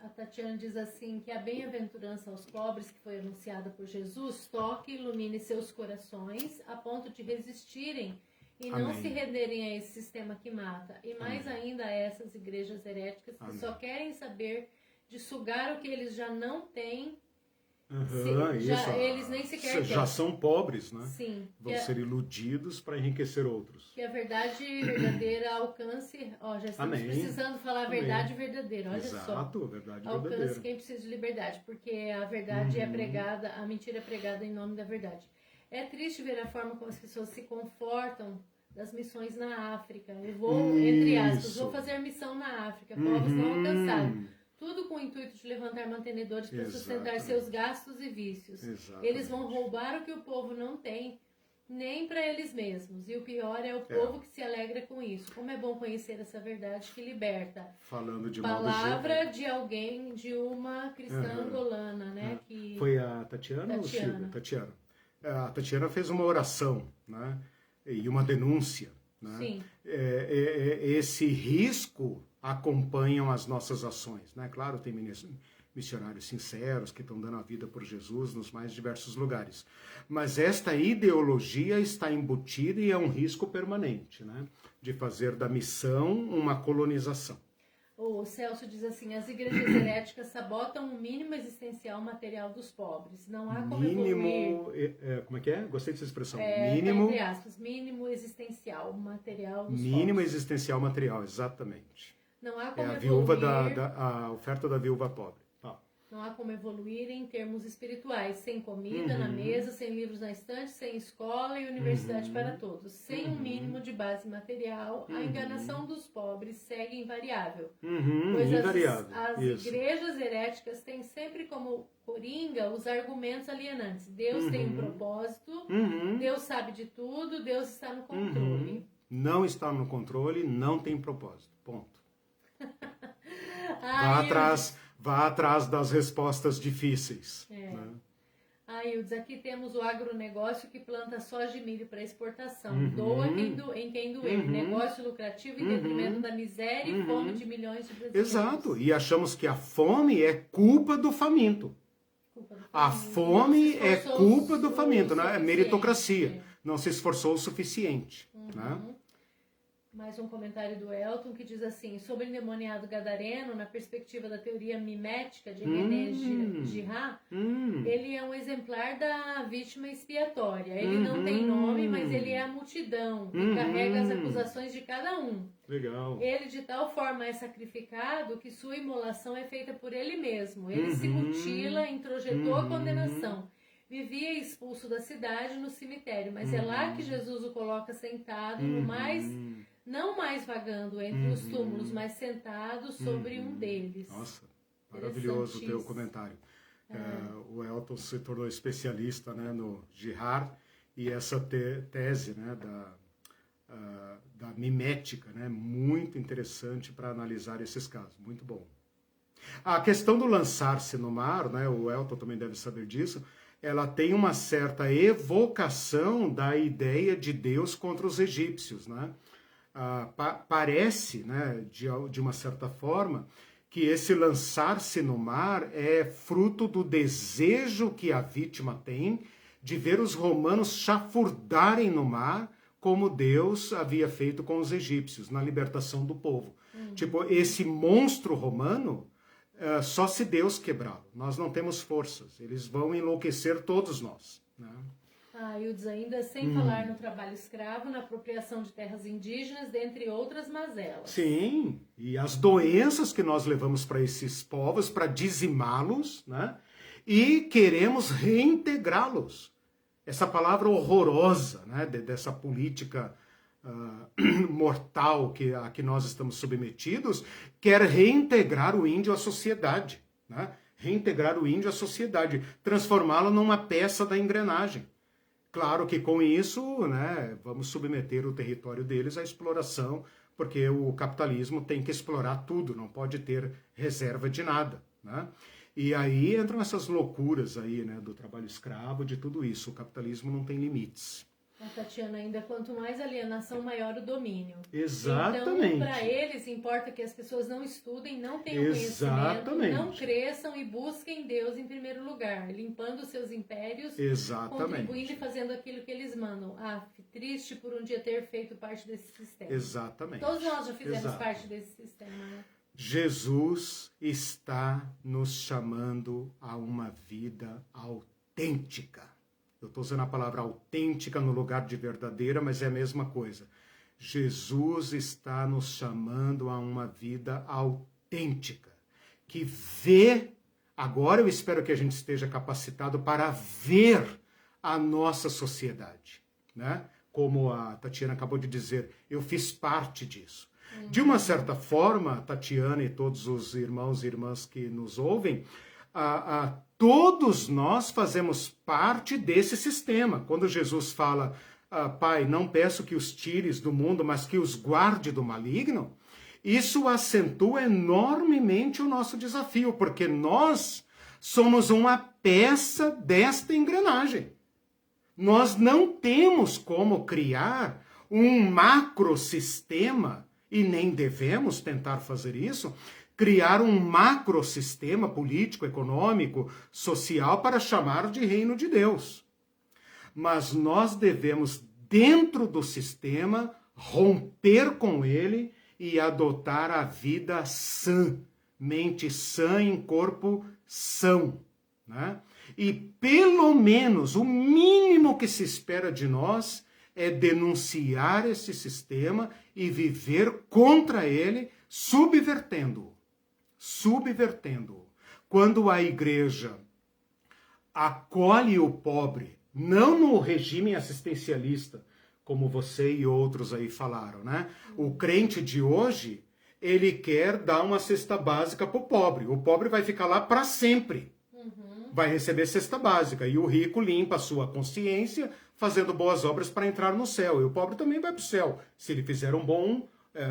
A Tatiana diz assim, que a bem-aventurança aos pobres que foi anunciada por Jesus toque e ilumine seus corações a ponto de resistirem e não se renderem a esse sistema que mata. E mais ainda a essas igrejas heréticas que só querem saber de sugar o que eles já não têm. Eles nem sequer querem. Já são pobres, né? Sim. Vão ser iludidos para enriquecer outros. Que a verdade verdadeira alcance... já estamos precisando falar a verdade verdadeira, olha só. Exato, verdade alcance verdadeira. Quem precisa de liberdade, porque a verdade é pregada, a mentira é pregada em nome da verdade. É triste ver a forma como as pessoas se confortam das missões na África. Eu vou, entre aspas, vou fazer missão na África, povos não alcançados. Tudo com o intuito de levantar mantenedores para sustentar seus gastos e vícios. Eles vão roubar o que o povo não tem, nem para eles mesmos. E o pior é o povo que se alegra com isso. Como é bom conhecer essa verdade que liberta. Falando de palavra de alguém, de uma cristã angolana, né? Que... Foi a Tatiana ou Silvia? Tatiana. A Tatiana fez uma oração, né? E uma denúncia. Né? Sim. Esse risco acompanham as nossas ações, né? Claro, tem missionários sinceros que estão dando a vida por Jesus nos mais diversos lugares. Mas esta ideologia está embutida e é um risco permanente, né? De fazer da missão uma colonização. O Celso diz assim, as igrejas heréticas sabotam o mínimo existencial material dos pobres. Não há como evoluir... como é que é? Gostei dessa expressão. Entre aspas, mínimo existencial material dos pobres. Mínimo existencial material, exatamente. Não há como a oferta da viúva pobre. Não há como evoluir em termos espirituais, sem comida na mesa, sem livros na estante, sem escola e universidade para todos. Sem um mínimo de base material, a enganação dos pobres segue invariável. Pois as igrejas heréticas têm sempre como coringa os argumentos alienantes. Deus tem um propósito, Deus sabe de tudo, Deus está no controle. Não está no controle, não tem propósito. Ponto. Vá atrás das respostas difíceis. Né? Ildes, aqui temos o agronegócio que planta soja e milho para exportação. Doa em quem doer. Negócio lucrativo em detrimento da miséria e fome de milhões de brasileiros. Exato. E achamos que a fome é culpa do faminto. A fome é culpa do faminto, né? É meritocracia. Não se esforçou o suficiente. Né? Mais um comentário do Elton que diz assim, sobre o endemoniado gadareno, na perspectiva da teoria mimética de René Girard, ele é um exemplar da vítima expiatória. Ele não tem nome, mas ele é a multidão e carrega as acusações de cada um. Legal. Ele de tal forma é sacrificado que sua imolação é feita por ele mesmo. Ele se mutila, introjetou a condenação. Vivia expulso da cidade no cemitério, mas é lá que Jesus o coloca sentado no não mais vagando entre os túmulos, mas sentado sobre um deles. Nossa, maravilhoso o teu comentário. O Elton se tornou especialista, né, no Girard e essa tese, né, da mimética, né, muito interessante para analisar esses casos. Muito bom. A questão do lançar-se no mar, né, o Elton também deve saber disso, ela tem uma certa evocação da ideia de Deus contra os egípcios, né? Parece, né, de uma certa forma, que esse lançar-se no mar é fruto do desejo que a vítima tem de ver os romanos chafurdarem no mar, como Deus havia feito com os egípcios, na libertação do povo. Tipo, esse monstro romano, só se Deus quebrá-lo. Nós não temos forças. Eles vão enlouquecer todos nós. Né? Ildes, ainda sem falar no trabalho escravo, na apropriação de terras indígenas, dentre outras mazelas. Sim, e as doenças que nós levamos para esses povos, para dizimá-los, né? E queremos reintegrá-los. Essa palavra horrorosa, né? Dessa política mortal a que nós estamos submetidos, quer reintegrar o índio à sociedade, né? Reintegrar o índio à sociedade, transformá-lo numa peça da engrenagem. Claro que com isso, né, vamos submeter o território deles à exploração, porque o capitalismo tem que explorar tudo, não pode ter reserva de nada, né? E aí entram essas loucuras aí, né, do trabalho escravo, de tudo isso. O capitalismo não tem limites. Tatiana, ainda quanto mais alienação, maior o domínio. Exatamente. Então, para eles, importa que as pessoas não estudem, não tenham conhecimento, não cresçam e busquem Deus em primeiro lugar, limpando os seus impérios, contribuindo e fazendo aquilo que eles mandam. Triste por um dia ter feito parte desse sistema. Exatamente. Todos nós já fizemos parte desse sistema, né? Jesus está nos chamando a uma vida autêntica. Eu estou usando a palavra autêntica no lugar de verdadeira, mas é a mesma coisa. Jesus está nos chamando a uma vida autêntica, que vê, agora eu espero que a gente esteja capacitado para ver a nossa sociedade, né? Como a Tatiana acabou de dizer, eu fiz parte disso. De uma certa forma, Tatiana e todos os irmãos e irmãs que nos ouvem, todos nós fazemos parte desse sistema. Quando Jesus fala, Pai, não peço que os tires do mundo, mas que os guarde do maligno, isso acentua enormemente o nosso desafio, porque nós somos uma peça desta engrenagem. Nós não temos como criar um macrosistema, e nem devemos tentar fazer isso, criar um macrosistema político, econômico, social para chamar de reino de Deus. Mas nós devemos, dentro do sistema, romper com ele e adotar a vida sã, mente sã em corpo são, né? E pelo menos o mínimo que se espera de nós é denunciar esse sistema e viver contra ele, subvertendo-o. Quando a igreja acolhe o pobre, não no regime assistencialista, como você e outros aí falaram, né? O crente de hoje, ele quer dar uma cesta básica para o pobre. O pobre vai ficar lá para sempre. Vai receber cesta básica. E o rico limpa a sua consciência, fazendo boas obras para entrar no céu. E o pobre também vai para o céu. Se ele fizer um bom,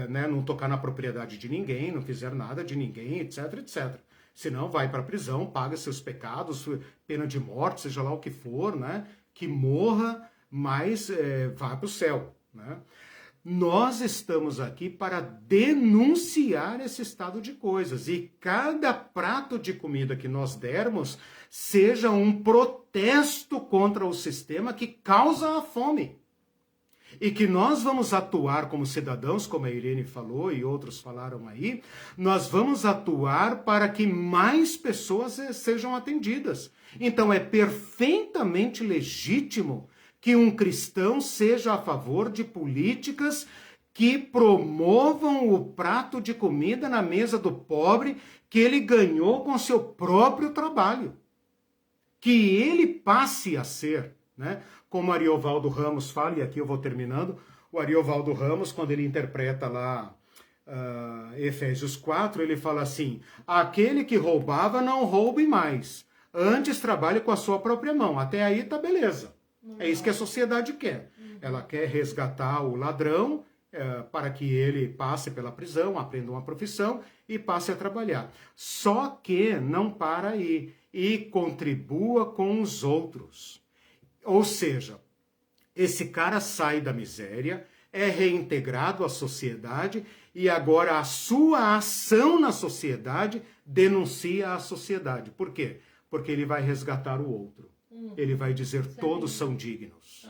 né, não tocar na propriedade de ninguém, não fizer nada de ninguém, etc, etc. Senão vai para a prisão, paga seus pecados, pena de morte, seja lá o que for, né? Que morra, mas vá para o céu, né? Nós estamos aqui para denunciar esse estado de coisas. E cada prato de comida que nós dermos seja um protesto contra o sistema que causa a fome. E que nós vamos atuar como cidadãos, como a Irene falou e outros falaram aí, nós vamos atuar para que mais pessoas sejam atendidas. Então é perfeitamente legítimo que um cristão seja a favor de políticas que promovam o prato de comida na mesa do pobre que ele ganhou com seu próprio trabalho. Que ele passe a ser, né? Como Ariovaldo Ramos fala, e aqui eu vou terminando, o Ariovaldo Ramos, quando ele interpreta lá Efésios 4, ele fala assim, aquele que roubava não roube mais, antes trabalhe com a sua própria mão. Até aí tá beleza. É isso que a sociedade quer. Ela quer resgatar o ladrão para que ele passe pela prisão, aprenda uma profissão e passe a trabalhar. Só que não para aí e contribua com os outros. Ou seja, esse cara sai da miséria, é reintegrado à sociedade e agora a sua ação na sociedade denuncia a sociedade. Por quê? Porque ele vai resgatar o outro. Ele vai dizer, todos são dignos.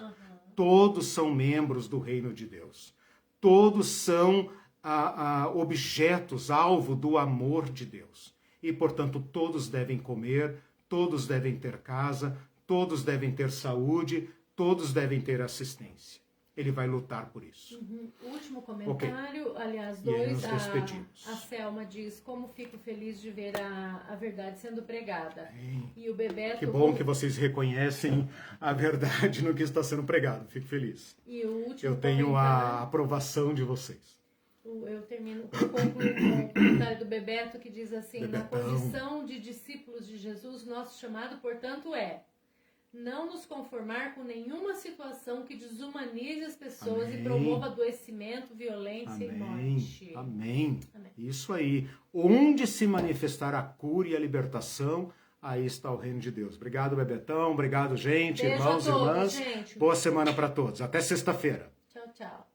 Todos são membros do reino de Deus. Todos são objetos, alvo do amor de Deus. E, portanto, todos devem comer, todos devem ter casa, todos devem ter saúde, todos devem ter assistência. ele vai lutar por isso. O último comentário, aliás, dois, a Selma diz, como fico feliz de ver a verdade sendo pregada. E o Bebeto... Que bom que vocês reconhecem a verdade no que está sendo pregado, fico feliz. E o último Eu tenho a aprovação de vocês. Eu concluo com o comentário do Bebeto, que diz assim, Bebetão. Na condição de discípulos de Jesus, nosso chamado, portanto, é não nos conformar com nenhuma situação que desumanize as pessoas e promova adoecimento, violência e morte. Amém. Isso aí. Onde se manifestar a cura e a libertação, aí está o reino de Deus. Obrigado, Bebetão. Obrigado, gente. Beijo irmãos e irmãs. Gente. Boa semana para todos. Até sexta-feira. Tchau, tchau.